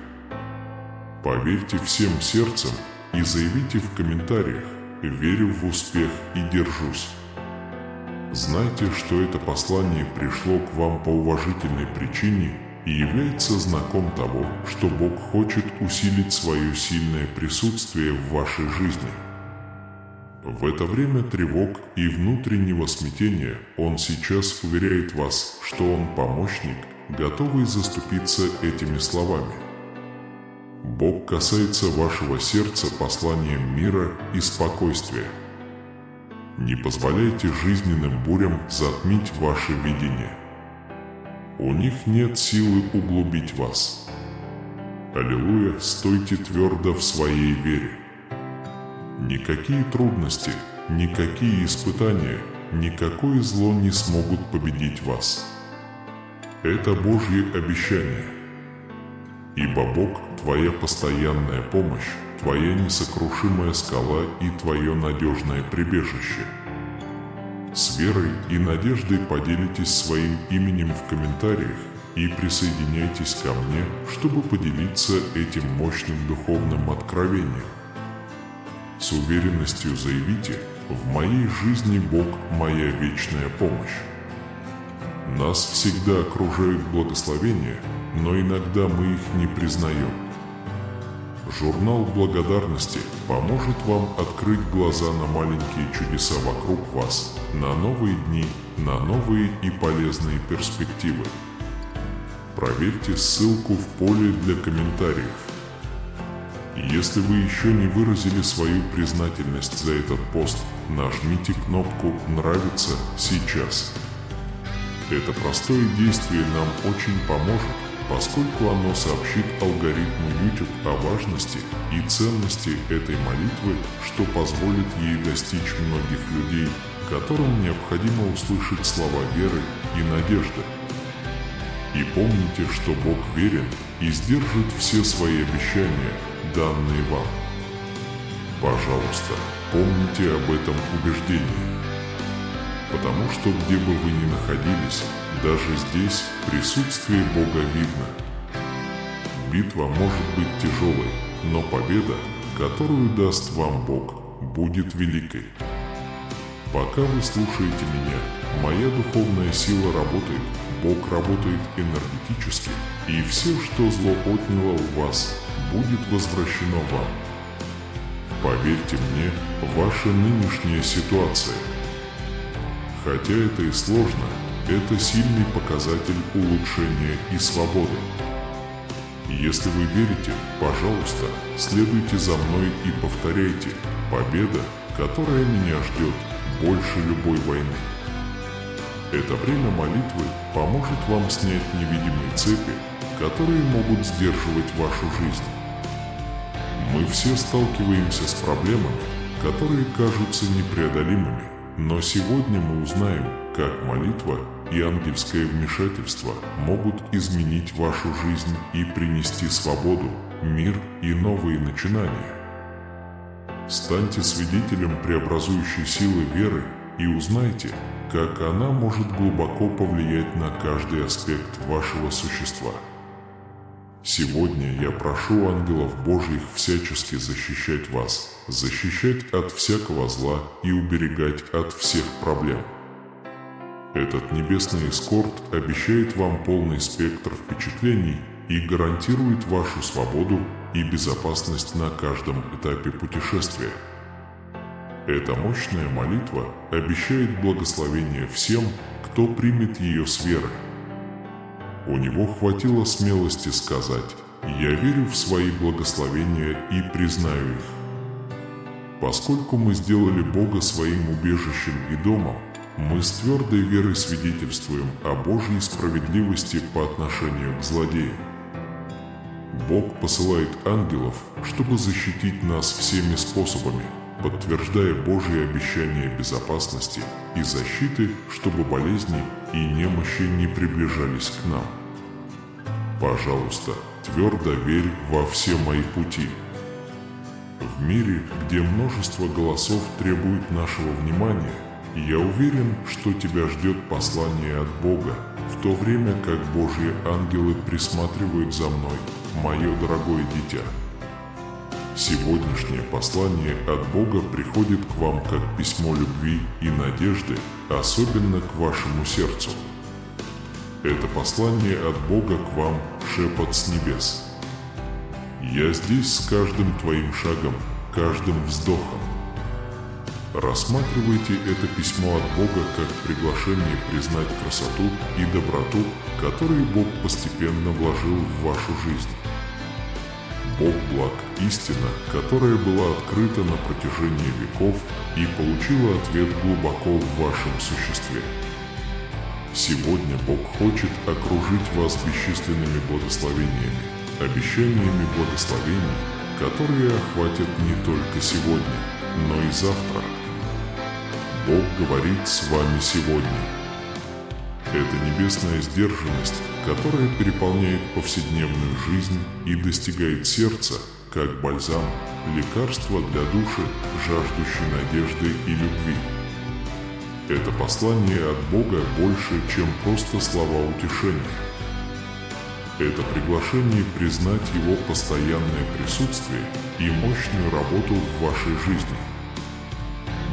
Поверьте всем сердцем и заявите в комментариях «Верю в успех и держусь». Знайте, что это послание пришло к вам по уважительной причине и является знаком того, что Бог хочет усилить свое сильное присутствие в вашей жизни. В это время тревог и внутреннего смятения Он сейчас уверяет вас, что Он помощник, готовый заступиться этими словами. Бог касается вашего сердца посланием мира и спокойствия. Не позволяйте жизненным бурям затмить ваше видение. У них нет силы углубить вас. Аллилуйя, стойте твердо в своей вере. Никакие трудности, никакие испытания, никакое зло не смогут победить вас. Это Божье обещание. Ибо Бог – твоя постоянная помощь, твоя несокрушимая скала и твое надежное прибежище. С верой и надеждой поделитесь своим именем в комментариях и присоединяйтесь ко мне, чтобы поделиться этим мощным духовным откровением. С уверенностью заявите: «В моей жизни Бог – моя вечная помощь». Нас всегда окружают благословения, но иногда мы их не признаем. Журнал благодарности поможет вам открыть глаза на маленькие чудеса вокруг вас, на новые дни, на новые и полезные перспективы. Проверьте ссылку в поле для комментариев. Если вы еще не выразили свою признательность за этот пост, нажмите кнопку «Нравится» сейчас. Это простое действие нам очень поможет, поскольку оно сообщит алгоритму YouTube о важности и ценности этой молитвы, что позволит ей достичь многих людей, которым необходимо услышать слова веры и надежды. И помните, что Бог верен и сдержит все свои обещания, данные вам. Пожалуйста, помните об этом убеждении. Потому что где бы вы ни находились, даже здесь присутствие Бога видно. Битва может быть тяжелой, но победа, которую даст вам Бог, будет великой. Пока вы слушаете меня, моя духовная сила работает, Бог работает энергетически, и все, что зло отняло у вас, будет возвращено вам. Поверьте мне, ваша нынешняя ситуация, хотя это и сложно, это сильный показатель улучшения и свободы. Если вы верите, пожалуйста, следуйте за мной и повторяйте: победа, которая меня ждет, больше любой войны. Это время молитвы поможет вам снять невидимые цепи, которые могут сдерживать вашу жизнь. Мы все сталкиваемся с проблемами, которые кажутся непреодолимыми, но сегодня мы узнаем, как молитва и ангельское вмешательство могут изменить вашу жизнь и принести свободу, мир и новые начинания. Станьте свидетелем преобразующей силы веры и узнайте, как она может глубоко повлиять на каждый аспект вашего существа. Сегодня я прошу ангелов Божьих всячески защищать вас, защищать от всякого зла и уберегать от всех проблем. Этот небесный эскорт обещает вам полный спектр впечатлений и гарантирует вашу свободу и безопасность на каждом этапе путешествия. Эта мощная молитва обещает благословение всем, кто примет ее с верой. У него хватило смелости сказать: «Я верю в свои благословения и признаю их». Поскольку мы сделали Бога своим убежищем и домом, мы с твердой верой свидетельствуем о Божьей справедливости по отношению к злодеям. Бог посылает ангелов, чтобы защитить нас всеми способами, подтверждая Божьи обещания безопасности и защиты, чтобы болезни и немощи не приближались к нам. Пожалуйста, твердо верь во все мои пути. В мире, где множество голосов требуют нашего внимания, я уверен, что тебя ждет послание от Бога, в то время как Божьи ангелы присматривают за мной, мое дорогое дитя. Сегодняшнее послание от Бога приходит к вам как письмо любви и надежды, особенно к вашему сердцу. Это послание от Бога к вам – шепот с небес. Я здесь с каждым твоим шагом, каждым вздохом. Рассматривайте это письмо от Бога как приглашение признать красоту и доброту, которые Бог постепенно вложил в вашу жизнь. Бог благ, истина, которая была открыта на протяжении веков и получила ответ глубоко в вашем существе. Сегодня Бог хочет окружить вас бесчисленными благословениями, обещаниями благословений, которые охватят не только сегодня, но и завтра. Бог говорит с вами сегодня. Это небесная сдержанность, которая переполняет повседневную жизнь и достигает сердца, как бальзам, лекарство для души, жаждущей надежды и любви. Это послание от Бога больше, чем просто слова утешения. Это приглашение признать Его постоянное присутствие и мощную работу в вашей жизни.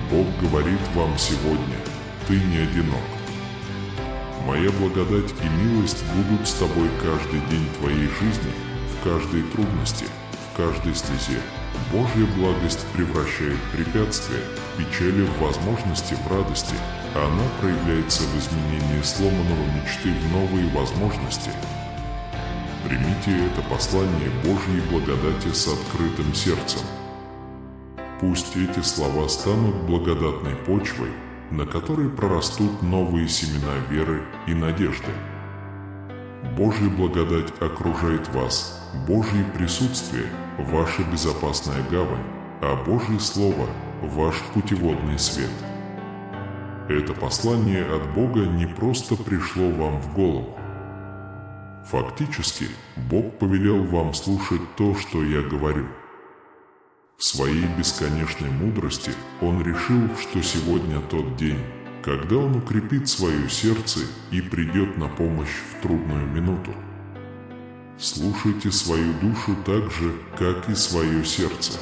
Бог говорит вам сегодня: ты не одинок. Моя благодать и милость будут с тобой каждый день твоей жизни, в каждой трудности, в каждой слезе. Божья благость превращает препятствия, печали в возможности, в радости. Она проявляется в изменении сломанного мечты в новые возможности. Примите это послание Божьей благодати с открытым сердцем. Пусть эти слова станут благодатной почвой, на которой прорастут новые семена веры и надежды. Божья благодать окружает вас, Божье присутствие – ваша безопасная гавань, а Божье Слово – ваш путеводный свет. Это послание от Бога не просто пришло вам в голову. Фактически, Бог повелел вам слушать то, что я говорю. В своей бесконечной мудрости Он решил, что сегодня тот день, когда Он укрепит свое сердце и придет на помощь в трудную минуту. Слушайте свою душу так же, как и свое сердце.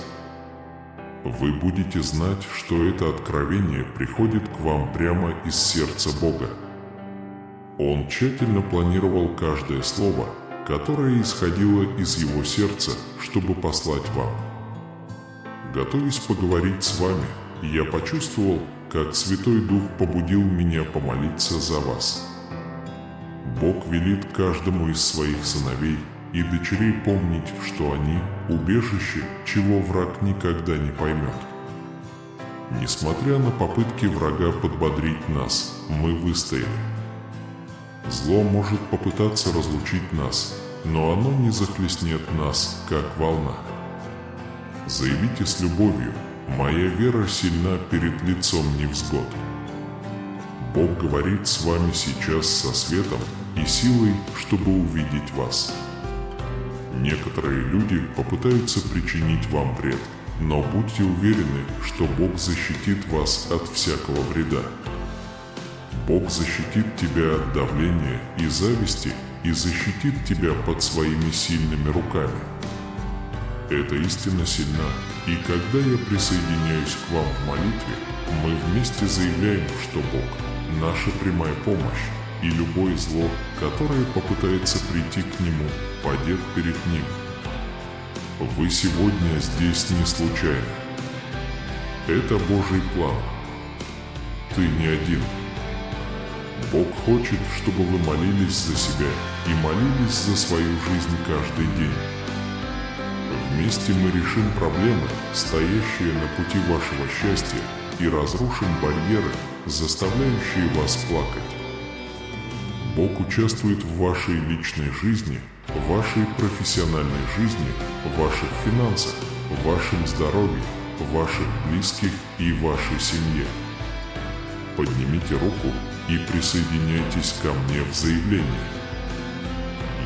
Вы будете знать, что это откровение приходит к вам прямо из сердца Бога. Он тщательно планировал каждое слово, которое исходило из Его сердца, чтобы послать вам. Готовясь поговорить с вами, я почувствовал, как Святой Дух побудил меня помолиться за вас. Бог велит каждому из своих сыновей и дочерей помнить, что они – убежище, чего враг никогда не поймет. Несмотря на попытки врага подбодрить нас, мы выстояли. Зло может попытаться разлучить нас, но оно не захлестнет нас, как волна. Заявите с любовью: «Моя вера сильна перед лицом невзгод». Бог говорит с вами сейчас со светом и силой, чтобы увидеть вас. Некоторые люди попытаются причинить вам вред, но будьте уверены, что Бог защитит вас от всякого вреда. Бог защитит тебя от давления и зависти и защитит тебя под своими сильными руками. Эта истина сильна, и когда я присоединяюсь к вам в молитве, мы вместе заявляем, что Бог – наша прямая помощь, и любое зло, которое попытается прийти к Нему, падет перед Ним. Вы сегодня здесь не случайно. Это Божий план. Ты не один. Бог хочет, чтобы вы молились за себя и молились за свою жизнь каждый день. Вместе мы решим проблемы, стоящие на пути вашего счастья, и разрушим барьеры, заставляющие вас плакать. Бог участвует в вашей личной жизни, в вашей профессиональной жизни, в ваших финансах, в вашем здоровье, в ваших близких и в вашей семье. Поднимите руку и присоединяйтесь ко мне в заявление.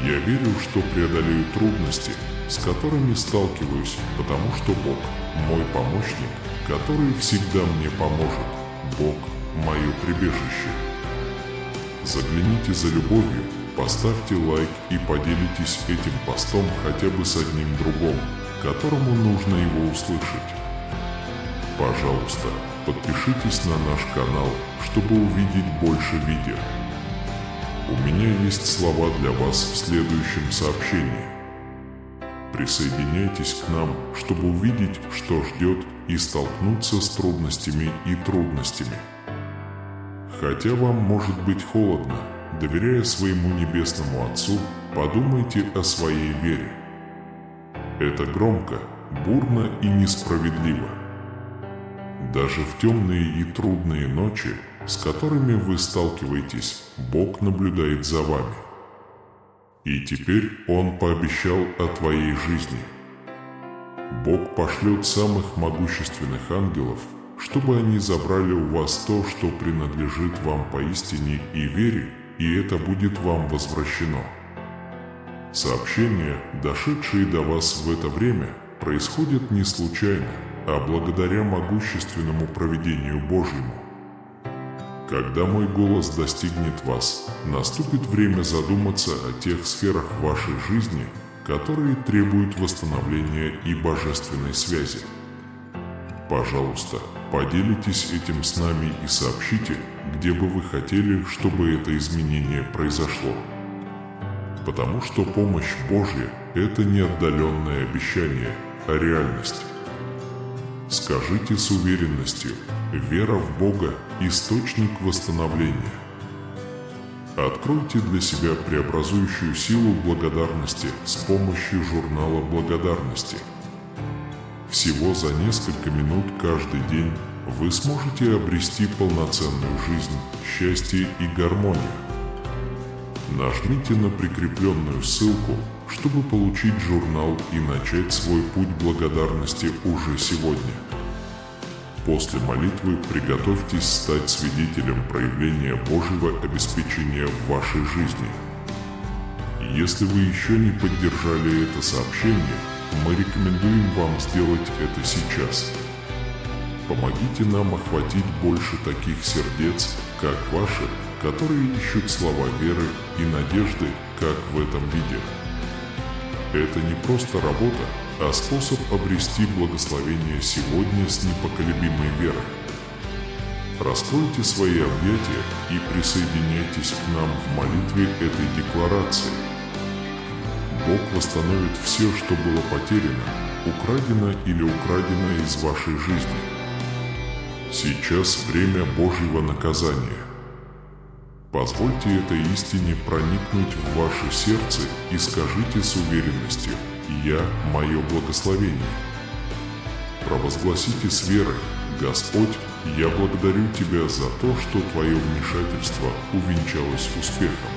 Я верю, что преодолею трудности, с которыми сталкиваюсь, потому что Бог – мой помощник, который всегда мне поможет. Бог – мое прибежище. Загляните за любовью, поставьте лайк и поделитесь этим постом хотя бы с одним другом, которому нужно его услышать. Пожалуйста, подпишитесь на наш канал, чтобы увидеть больше видео. У меня есть слова для вас в следующем сообщении. Присоединяйтесь к нам, чтобы увидеть, что ждет, и столкнуться с трудностями и трудностями. Хотя вам может быть холодно, доверяя своему Небесному Отцу, подумайте о своей вере. Это громко, бурно и несправедливо. Даже в темные и трудные ночи, с которыми вы сталкиваетесь, Бог наблюдает за вами. И теперь Он пообещал о твоей жизни. Бог пошлет самых могущественных ангелов, чтобы они забрали у вас то, что принадлежит вам поистине и вере, и это будет вам возвращено. Сообщения, дошедшие до вас в это время, происходят не случайно, а благодаря могущественному провидению Божьему. Когда мой голос достигнет вас, наступит время задуматься о тех сферах вашей жизни, которые требуют восстановления и божественной связи. Пожалуйста, поделитесь этим с нами и сообщите, где бы вы хотели, чтобы это изменение произошло. Потому что помощь Божья – это не отдаленное обещание, а реальность. Скажите с уверенностью: вера в Бога – источник восстановления. Откройте для себя преобразующую силу благодарности с помощью журнала благодарности. Всего за несколько минут каждый день вы сможете обрести полноценную жизнь, счастье и гармонию. Нажмите на прикрепленную ссылку, чтобы получить журнал и начать свой путь благодарности уже сегодня. После молитвы приготовьтесь стать свидетелем проявления Божьего обеспечения в вашей жизни. Если вы еще не поддержали это сообщение, мы рекомендуем вам сделать это сейчас. Помогите нам охватить больше таких сердец, как ваши, которые ищут слова веры и надежды, как в этом видео. Это не просто работа, а способ обрести благословение сегодня с непоколебимой верой. Раскройте свои объятия и присоединяйтесь к нам в молитве этой декларации. Бог восстановит все, что было потеряно, украдено или украдено из вашей жизни. Сейчас время Божьего наказания. Позвольте этой истине проникнуть в ваше сердце и скажите с уверенностью: «Я – мое благословение». Провозгласите с верой: «Господь, я благодарю Тебя за то, что Твое вмешательство увенчалось успехом».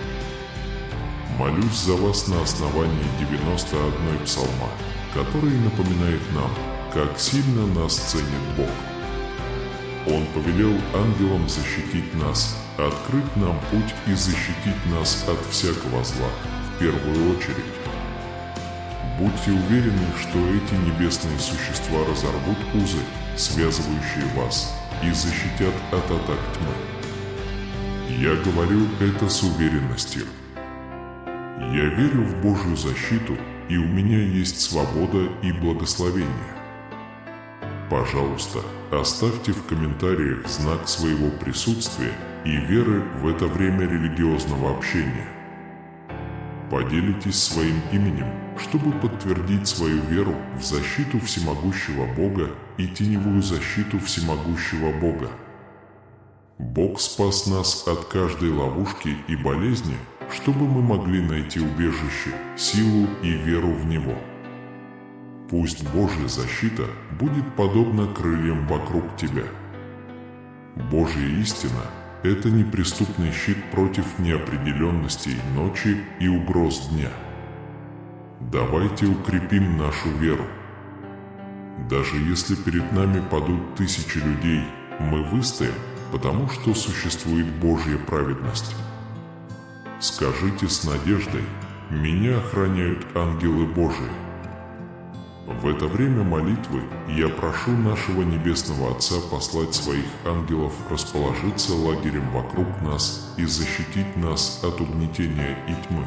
Молюсь за вас на основании 91 псалма, который напоминает нам, как сильно нас ценит Бог. Он повелел ангелам защитить нас, открыть нам путь и защитить нас от всякого зла, в первую очередь. Будьте уверены, что эти небесные существа разорвут узы, связывающие вас, и защитят от атак тьмы. Я говорю это с уверенностью. Я верю в Божью защиту, и у меня есть свобода и благословение. Пожалуйста, оставьте в комментариях знак своего присутствия и веры в это время религиозного общения. Поделитесь своим именем, чтобы подтвердить свою веру в защиту всемогущего Бога и теневую защиту всемогущего Бога. Бог спас нас от каждой ловушки и болезни, чтобы мы могли найти убежище, силу и веру в Него. Пусть Божья защита будет подобна крыльям вокруг тебя. Божья истина – это неприступный щит против неопределенностей ночи и угроз дня. Давайте укрепим нашу веру. Даже если перед нами падут 1000 людей, мы выстоим, потому что существует Божья праведность. Скажите с надеждой: «Меня охраняют ангелы Божии». В это время молитвы я прошу нашего Небесного Отца послать своих ангелов расположиться лагерем вокруг нас и защитить нас от угнетения и тьмы.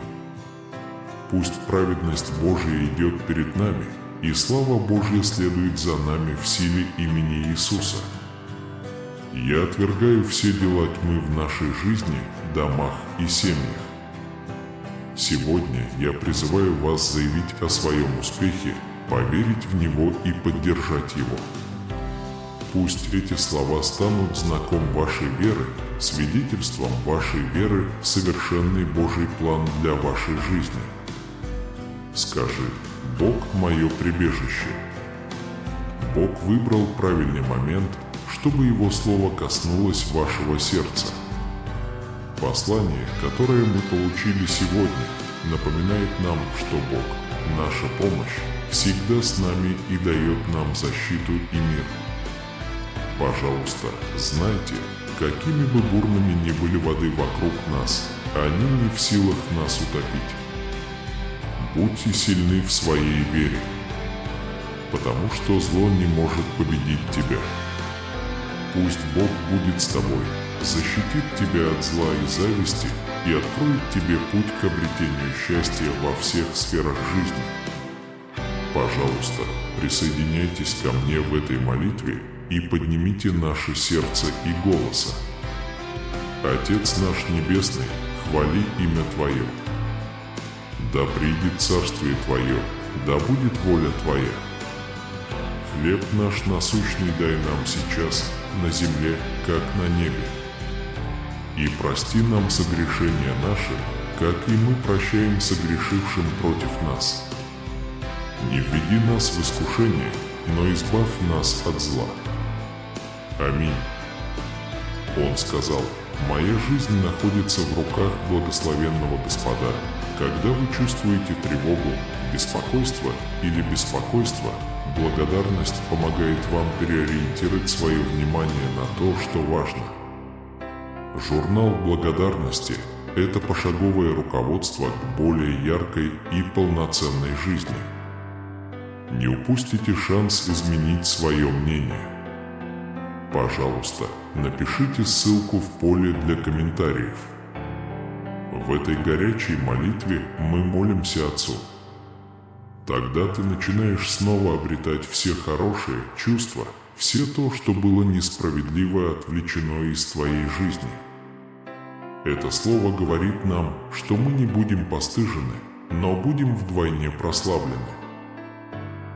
Пусть праведность Божия идет перед нами, и слава Божья следует за нами в силе имени Иисуса. Я отвергаю все дела тьмы в нашей жизни, домах и семьях. Сегодня я призываю вас заявить о своем успехе, поверить в него и поддержать его. Пусть эти слова станут знаком вашей веры, свидетельством вашей веры в совершенный Божий план для вашей жизни. Скажи: «Бог – мое прибежище». Бог выбрал правильный момент, чтобы Его Слово коснулось вашего сердца. Послание, которое мы получили сегодня, напоминает нам, что Бог, наша помощь, всегда с нами и дает нам защиту и мир. Пожалуйста, знайте, какими бы бурными ни были воды вокруг нас, они не в силах нас утопить. Будьте сильны в своей вере, потому что зло не может победить тебя. Пусть Бог будет с тобой, защитит тебя от зла и зависти и откроет тебе путь к обретению счастья во всех сферах жизни. Пожалуйста, присоединяйтесь ко мне в этой молитве и поднимите наше сердце и голоса. Отец наш Небесный, хвали имя Твое. Да придет царствие Твое, да будет воля Твоя. Хлеб наш насущный дай нам сейчас, на земле, как на небе. И прости нам согрешения наши, как и мы прощаем согрешившим против нас. Не введи нас в искушение, но избавь нас от зла. Аминь. Он сказал: «Моя жизнь находится в руках благословенного Господа». Когда вы чувствуете тревогу, беспокойство или беспокойство, благодарность помогает вам переориентировать свое внимание на то, что важно. Журнал благодарности – это пошаговое руководство к более яркой и полноценной жизни. Не упустите шанс изменить свое мнение. Пожалуйста, напишите ссылку в поле для комментариев. В этой горячей молитве мы молимся Отцу. Тогда ты начинаешь снова обретать все хорошие чувства, все то, что было несправедливо отвлечено из твоей жизни. Это слово говорит нам, что мы не будем постыжены, но будем вдвойне прославлены.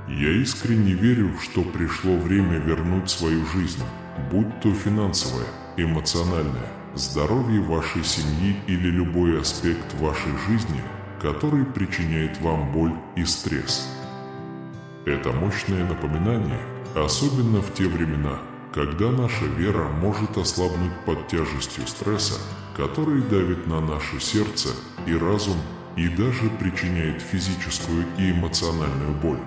Я искренне верю, что пришло время вернуть свою жизнь, будь то финансовая, эмоциональная, здоровье вашей семьи или любой аспект вашей жизни, который причиняет вам боль и стресс. Это мощное напоминание, особенно в те времена, когда наша вера может ослабнуть под тяжестью стресса, который давит на наше сердце и разум и даже причиняет физическую и эмоциональную боль.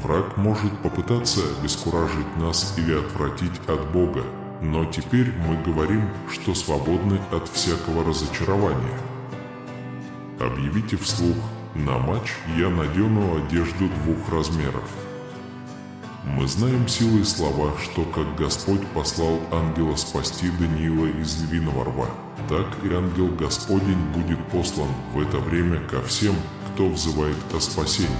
Враг может попытаться обескуражить нас или отвратить от Бога, но теперь мы говорим, что свободны от всякого разочарования. Объявите вслух: «На матч я надену одежду 2 размеров». Мы знаем силой слова, что как Господь послал ангела спасти Даниила из львиного рва, так и ангел Господень будет послан в это время ко всем, кто взывает о спасении.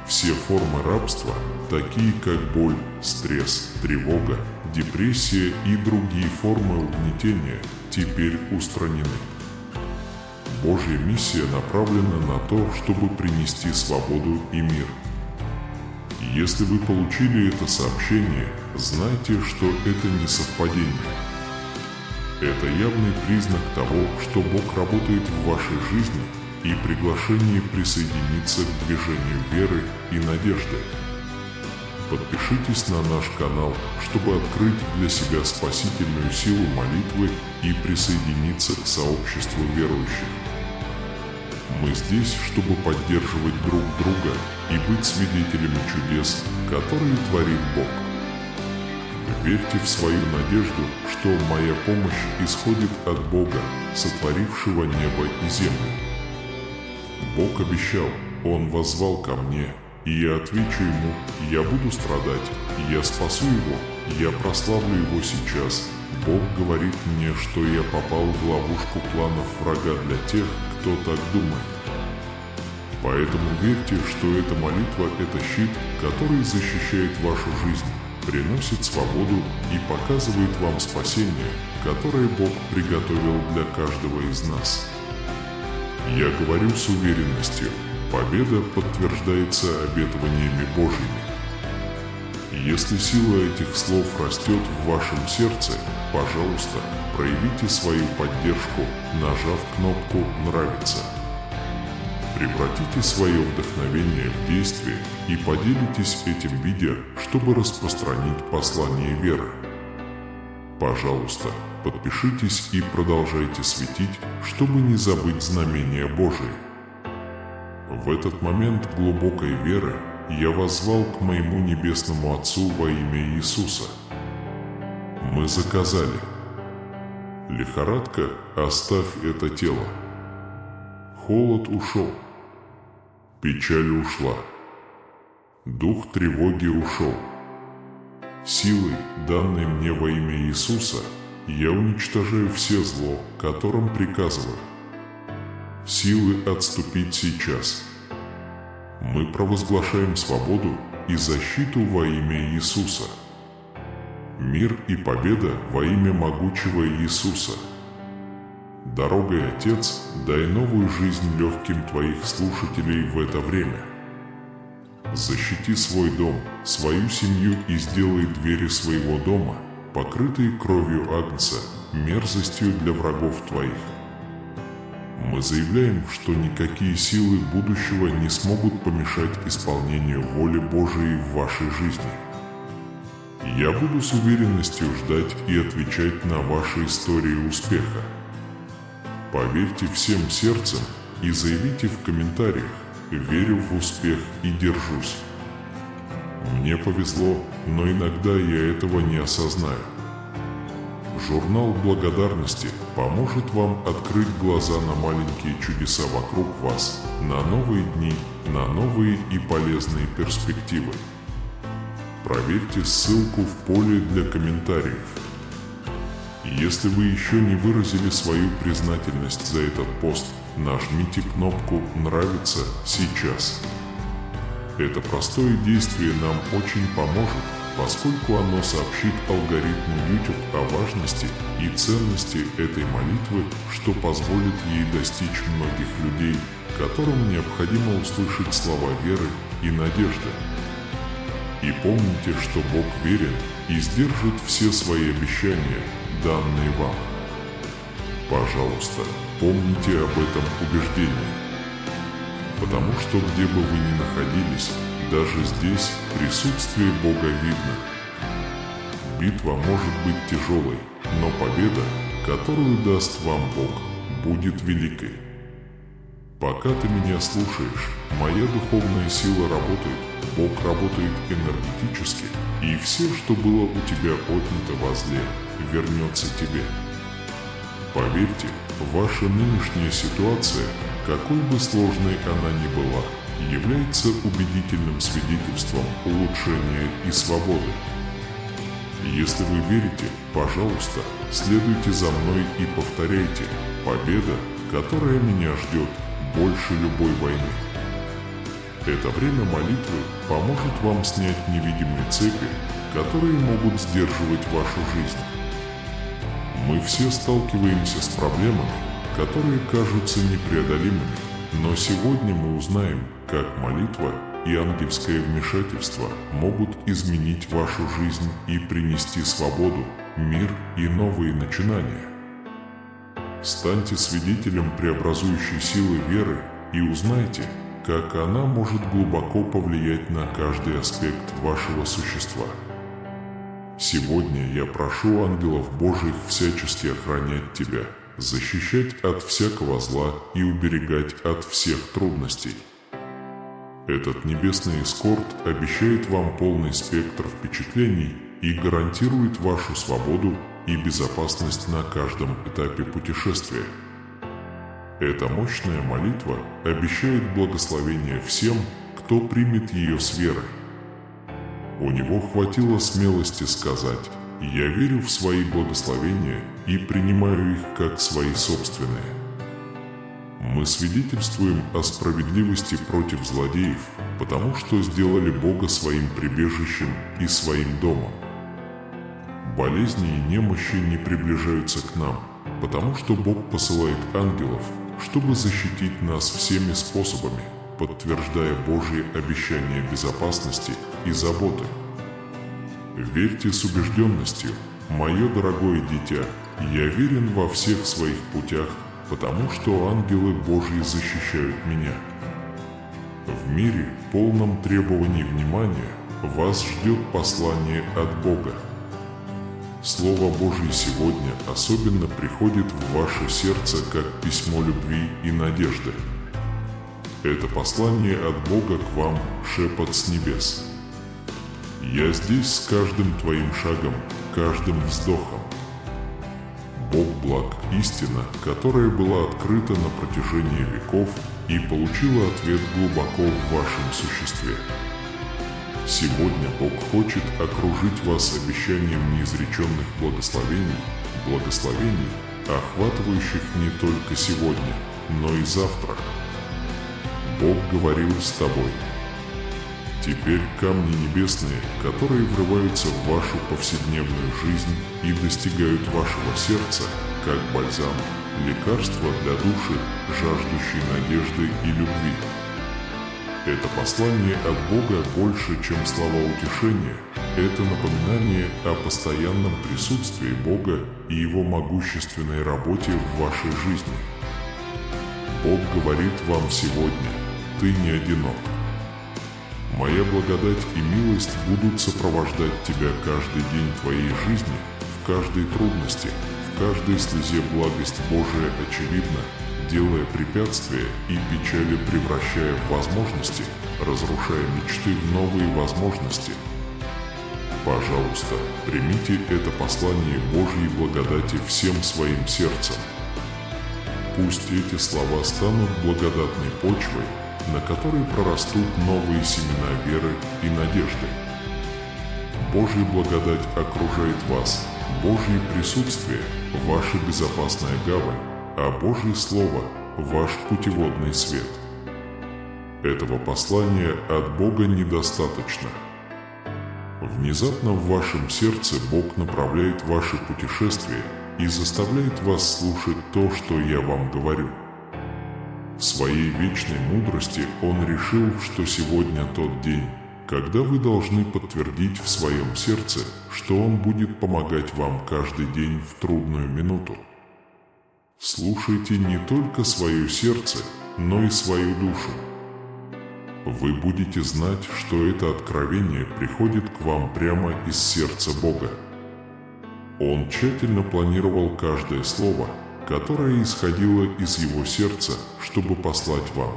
Все формы рабства, такие как боль, стресс, тревога, депрессия и другие формы угнетения, теперь устранены. Божья миссия направлена на то, чтобы принести свободу и мир. Если вы получили это сообщение, знайте, что это не совпадение. Это явный признак того, что Бог работает в вашей жизни, и приглашение присоединиться к движению веры и надежды. Подпишитесь на наш канал, чтобы открыть для себя спасительную силу молитвы и присоединиться к сообществу верующих. Мы здесь, чтобы поддерживать друг друга и быть свидетелями чудес, которые творит Бог. Верьте в свою надежду, что моя помощь исходит от Бога, сотворившего небо и землю. Бог обещал, Он воззвал ко мне, и я отвечу Ему: я буду страдать, я спасу его, я прославлю его сейчас. Бог говорит мне, что я попал в ловушку планов врага для тех, кто так думает. Поэтому верьте, что эта молитва – это щит, который защищает вашу жизнь, приносит свободу и показывает вам спасение, которое Бог приготовил для каждого из нас. Я говорю с уверенностью, победа подтверждается обетованиями Божьими. Если сила этих слов растет в вашем сердце, пожалуйста, проявите свою поддержку, нажав кнопку «Нравится». Превратите свое вдохновение в действие и поделитесь этим видео, чтобы распространить послание веры. Пожалуйста, подпишитесь и продолжайте светить, чтобы не забыть знамения Божие. В этот момент глубокой веры я воззвал к моему Небесному Отцу во имя Иисуса. Мы заказали. Лихорадка, оставь это тело. Холод ушел. Печаль ушла. Дух тревоги ушел. Силой, данной мне во имя Иисуса, я уничтожаю все зло, которым приказываю. Силы отступить сейчас. Мы провозглашаем свободу и защиту во имя Иисуса. Мир и победа во имя могучего Иисуса. Дорогой, Отец, дай новую жизнь легким Твоих слушателей в это время. Защити свой дом, свою семью и сделай двери своего дома, покрытые кровью Агнца, мерзостью для врагов Твоих. Мы заявляем, что никакие силы будущего не смогут помешать исполнению воли Божией в вашей жизни. Я буду с уверенностью ждать и отвечать на ваши истории успеха. Поверьте всем сердцем и заявите в комментариях: «Верю в успех и держусь». Мне повезло, но иногда я этого не осознаю. Журнал благодарности поможет вам открыть глаза на маленькие чудеса вокруг вас, на новые дни, на новые и полезные перспективы. Проверьте ссылку в поле для комментариев. Если вы еще не выразили свою признательность за этот пост, нажмите кнопку «Нравится» сейчас. Это простое действие нам очень поможет, поскольку оно сообщит алгоритму YouTube о важности и ценности этой молитвы, что позволит ей достичь многих людей, которым необходимо услышать слова веры и надежды. И помните, что Бог верен и сдержит все свои обещания, данные вам. Пожалуйста, помните об этом убеждении. Потому что где бы вы ни находились, даже здесь присутствие Бога видно. Битва может быть тяжелой, но победа, которую даст вам Бог, будет великой. Пока ты меня слушаешь, моя духовная сила работает, Бог работает энергетически, и все, что было у тебя отнято во зле, вернется тебе. Поверьте, ваша нынешняя ситуация, какой бы сложной она ни была, является убедительным свидетельством улучшения и свободы. Если вы верите, пожалуйста, следуйте за мной и повторяйте: «Победа, которая меня ждет, больше любой войны». Это время молитвы поможет вам снять невидимые цепи, которые могут сдерживать вашу жизнь. Мы все сталкиваемся с проблемами, которые кажутся непреодолимыми, но сегодня мы узнаем, как молитва и ангельское вмешательство могут изменить вашу жизнь и принести свободу, мир и новые начинания. Станьте свидетелем преобразующей силы веры и узнайте, как она может глубоко повлиять на каждый аспект вашего существа. Сегодня я прошу ангелов Божьих всячески охранять тебя, защищать от всякого зла и уберегать от всех трудностей. Этот небесный эскорт обещает вам полный спектр впечатлений и гарантирует вашу свободу и безопасность на каждом этапе путешествия. Эта мощная молитва обещает благословение всем, кто примет ее с верой. У него хватило смелости сказать: «Я верю в свои благословения и принимаю их как свои собственные». Мы свидетельствуем о справедливости против злодеев, потому что сделали Бога своим прибежищем и своим домом. Болезни и немощи не приближаются к нам, потому что Бог посылает ангелов, чтобы защитить нас всеми способами, подтверждая Божьи обещания безопасности и заботы. Верьте с убежденностью: «Мое дорогое дитя, я верен во всех своих путях, потому что ангелы Божьи защищают меня». В мире, полном требований внимания, вас ждет послание от Бога. Слово Божье сегодня особенно приходит в ваше сердце как письмо любви и надежды. Это послание от Бога к вам, шепот с небес. «Я здесь с каждым твоим шагом, каждым вздохом». Бог благ, истина, которая была открыта на протяжении веков и получила ответ глубоко в вашем существе. Сегодня Бог хочет окружить вас обещанием неизреченных благословений, охватывающих не только сегодня, но и завтра. Бог говорил с тобой. Теперь камни небесные, которые врываются в вашу повседневную жизнь и достигают вашего сердца, как бальзам, лекарство для души, жаждущей надежды и любви. Это послание от Бога больше, чем слова утешения. Это напоминание о постоянном присутствии Бога и Его могущественной работе в вашей жизни. Бог говорит вам сегодня: ты не одинок. Моя благодать и милость будут сопровождать тебя каждый день твоей жизни, в каждой трудности, в каждой слезе благость Божия очевидна, делая препятствия и печали превращая в возможности, разрушая мечты в новые возможности. Пожалуйста, примите это послание Божьей благодати всем своим сердцем. Пусть эти слова станут благодатной почвой, на которой прорастут новые семена веры и надежды. Божья благодать окружает вас, Божье присутствие – ваша безопасная гавань, а Божье Слово – ваш путеводный свет. Этого послания от Бога недостаточно. Внезапно в вашем сердце Бог направляет ваше путешествие и заставляет вас слушать то, что я вам говорю. В своей вечной мудрости Он решил, что сегодня тот день, когда вы должны подтвердить в своем сердце, что Он будет помогать вам каждый день в трудную минуту. Слушайте не только свое сердце, но и свою душу. Вы будете знать, что это откровение приходит к вам прямо из сердца Бога. Он тщательно планировал каждое слово, которое исходило из Его сердца, чтобы послать вам.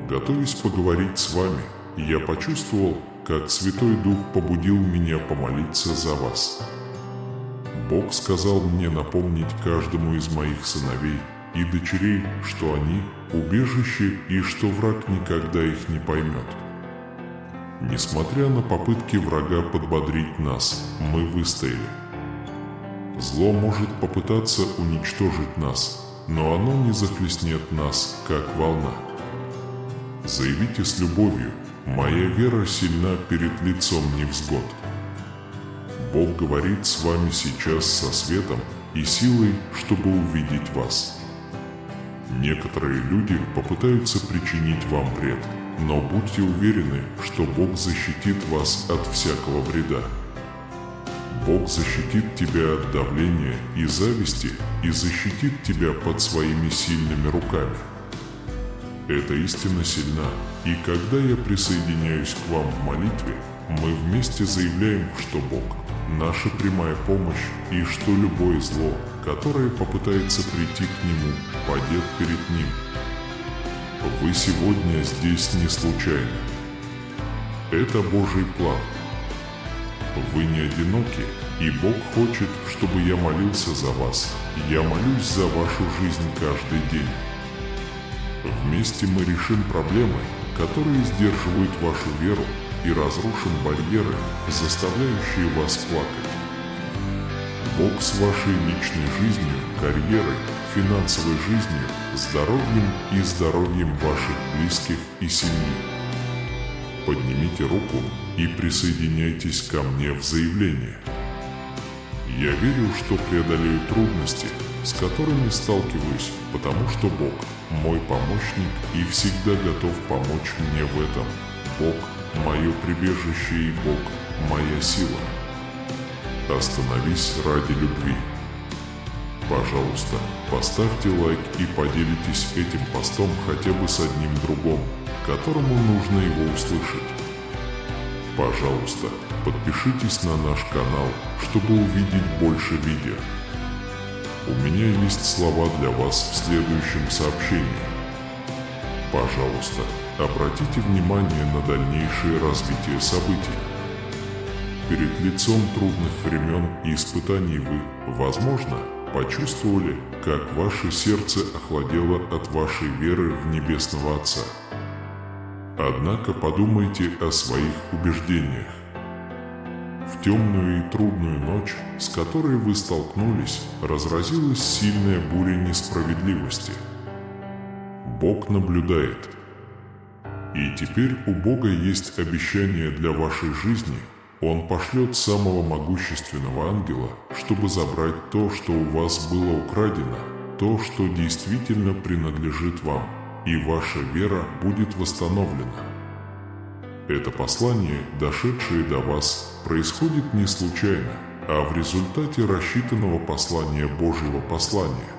Готовясь поговорить с вами, я почувствовал, как Святой Дух побудил меня помолиться за вас. Бог сказал мне напомнить каждому из моих сыновей и дочерей, что они – убежище и что враг никогда их не поймет. Несмотря на попытки врага подбодрить нас, мы выстояли. Зло может попытаться уничтожить нас, но оно не захлестнет нас, как волна. Заявите с любовью: «Моя вера сильна перед лицом невзгод». Бог говорит с вами сейчас со светом и силой, чтобы увидеть вас. Некоторые люди попытаются причинить вам вред, но будьте уверены, что Бог защитит вас от всякого вреда. Бог защитит тебя от давления и зависти и защитит тебя под своими сильными руками. Эта истина сильна, и когда я присоединяюсь к вам в молитве, мы вместе заявляем, что Бог – наша прямая помощь и что любое зло, которое попытается прийти к Нему, падет перед Ним. Вы сегодня здесь не случайно. Это Божий план. Вы не одиноки, и Бог хочет, чтобы я молился за вас. Я молюсь за вашу жизнь каждый день. Вместе мы решим проблемы, которые сдерживают вашу веру, и разрушим барьеры, заставляющие вас плакать. Бог с вашей личной жизнью, карьерой, финансовой жизнью, здоровьем и здоровьем ваших близких и семьи. Поднимите руку и присоединяйтесь ко мне в заявление. Я верю, что преодолею трудности, с которыми сталкиваюсь, потому что Бог – мой помощник и всегда готов помочь мне в этом. Бог – мое прибежище и Бог – моя сила. Остановись ради любви. Пожалуйста, поставьте лайк и поделитесь этим постом хотя бы с одним другом, которому нужно его услышать. Пожалуйста, подпишитесь на наш канал, чтобы увидеть больше видео. У меня есть слова для вас в следующем сообщении. Пожалуйста, обратите внимание на дальнейшее развитие событий. Перед лицом трудных времен и испытаний вы, возможно, почувствовали, как ваше сердце охладело от вашей веры в Небесного Отца. Однако подумайте о своих убеждениях. В темную и трудную ночь, с которой вы столкнулись, разразилась сильная буря несправедливости. Бог наблюдает. И теперь у Бога есть обещание для вашей жизни. Он пошлет самого могущественного ангела, чтобы забрать то, что у вас было украдено, то, что действительно принадлежит вам, и ваша вера будет восстановлена. Это послание, дошедшее до вас, происходит не случайно, а в результате рассчитанного послания Божьего послания.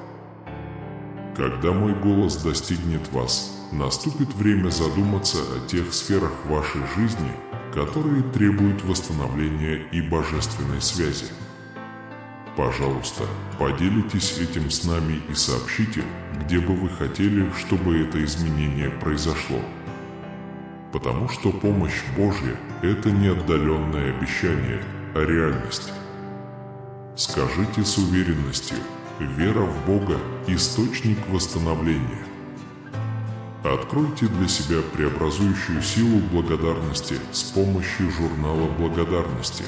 Когда мой голос достигнет вас, наступит время задуматься о тех сферах вашей жизни, которые требуют восстановления и божественной связи. Пожалуйста, поделитесь этим с нами и сообщите, где бы вы хотели, чтобы это изменение произошло. Потому что помощь Божья – это не отдаленное обещание, а реальность. Скажите с уверенностью: вера в Бога – источник восстановления. Откройте для себя преобразующую силу благодарности с помощью журнала благодарности.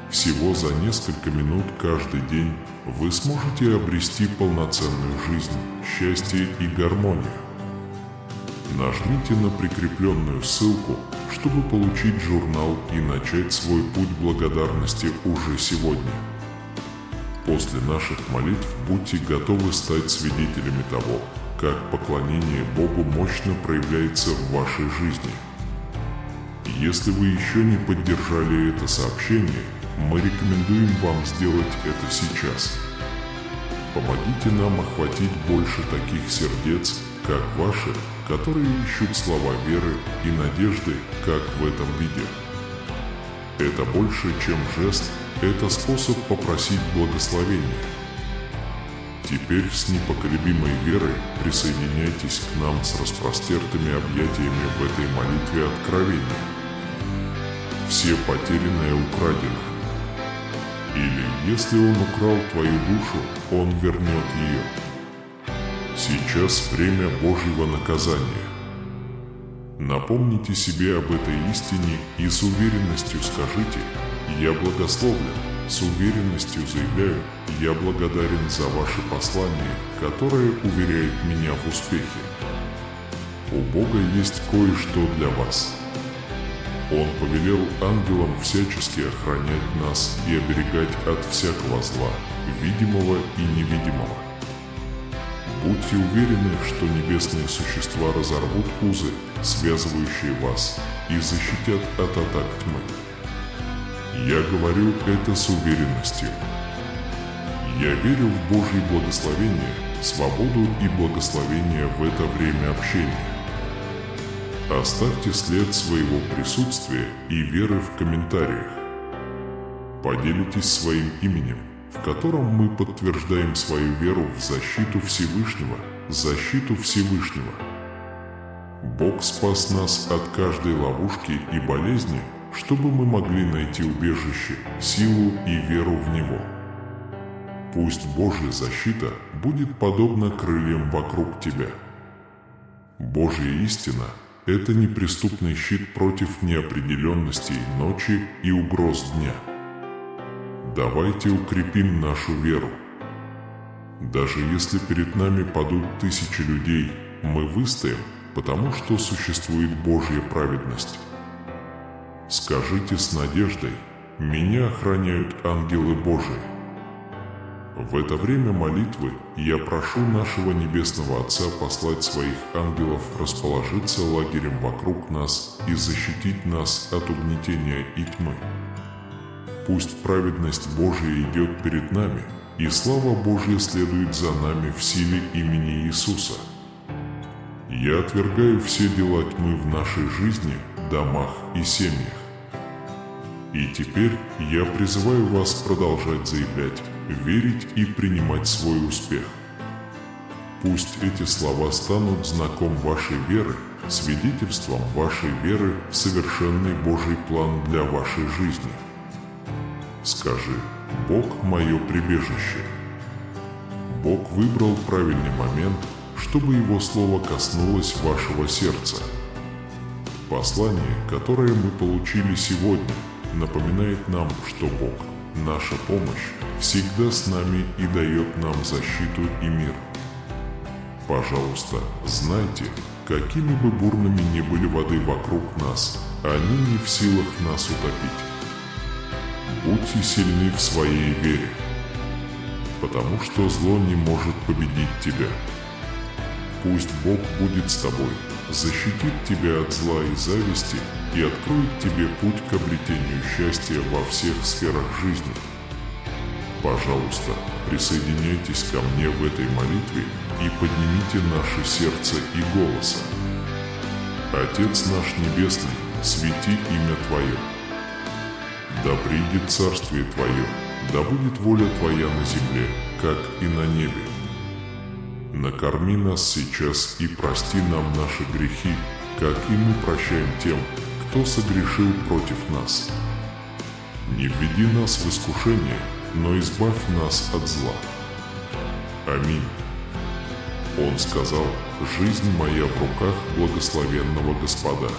Всего за несколько минут каждый день вы сможете обрести полноценную жизнь, счастье и гармонию. Нажмите на прикрепленную ссылку, чтобы получить журнал и начать свой путь благодарности уже сегодня. После наших молитв будьте готовы стать свидетелями того, как поклонение Богу мощно проявляется в вашей жизни. Если вы еще не поддержали это сообщение, мы рекомендуем вам сделать это сейчас. Помогите нам охватить больше таких сердец, как ваши, которые ищут слова веры и надежды, как в этом видео. Это больше, чем жест, это способ попросить благословения. Теперь с непоколебимой верой присоединяйтесь к нам с распростертыми объятиями в этой молитве откровения. Все потерянное украдено. Или, если он украл твою душу, он вернет ее. Сейчас время Божьего наказания. Напомните себе об этой истине и с уверенностью скажите: «Я благословлен». С уверенностью заявляю: «Я благодарен за ваше послание, которое уверяет меня в успехе». У Бога есть кое-что для вас. Он повелел ангелам всячески охранять нас и оберегать от всякого зла, видимого и невидимого. Будьте уверены, что небесные существа разорвут узы, связывающие вас, и защитят от атак тьмы. Я говорю это с уверенностью. Я верю в Божье благословение, свободу и благословение в это время общения. Оставьте след своего присутствия и веры в комментариях. Поделитесь своим именем, в котором мы подтверждаем свою веру в защиту Всевышнего, защиту Всевышнего. Бог спас нас от каждой ловушки и болезни, чтобы мы могли найти убежище, силу и веру в Него. Пусть Божья защита будет подобна крыльям вокруг тебя. Божья истина – это неприступный щит против неопределенностей ночи и угроз дня. Давайте укрепим нашу веру. Даже если перед нами падут тысячи людей, мы выстоим, потому что существует Божья праведность. Скажите с надеждой: «Меня охраняют ангелы Божии». В это время молитвы я прошу нашего Небесного Отца послать своих ангелов расположиться лагерем вокруг нас и защитить нас от угнетения и тьмы. Пусть праведность Божия идет перед нами, и слава Божья следует за нами в силе имени Иисуса. Я отвергаю все дела тьмы в нашей жизни, домах и семьях. И теперь я призываю вас продолжать заявлять, верить и принимать свой успех. Пусть эти слова станут знаком вашей веры, свидетельством вашей веры в совершенный Божий план для вашей жизни. Скажи: «Бог – мое прибежище». Бог выбрал правильный момент, чтобы Его Слово коснулось вашего сердца. Послание, которое мы получили сегодня, напоминает нам, что Бог, наша помощь, всегда с нами и дает нам защиту и мир. Пожалуйста, знайте, какими бы бурными ни были воды вокруг нас, они не в силах нас утопить. Будьте сильны в своей вере, потому что зло не может победить тебя. Пусть Бог будет с тобой, защитит тебя от зла и зависти и откроет тебе путь к обретению счастья во всех сферах жизни. Пожалуйста, присоединяйтесь ко мне в этой молитве и поднимите наше сердце и голоса. Отец наш Небесный, свети имя Твое. Да придет Царствие Твое, да будет воля Твоя на земле, как и на небе. Накорми нас сейчас и прости нам наши грехи, как и мы прощаем тем, кто согрешил против нас. Не введи нас в искушение, но избавь нас от зла. Аминь. Он сказал: «Жизнь моя в руках благословенного Господа».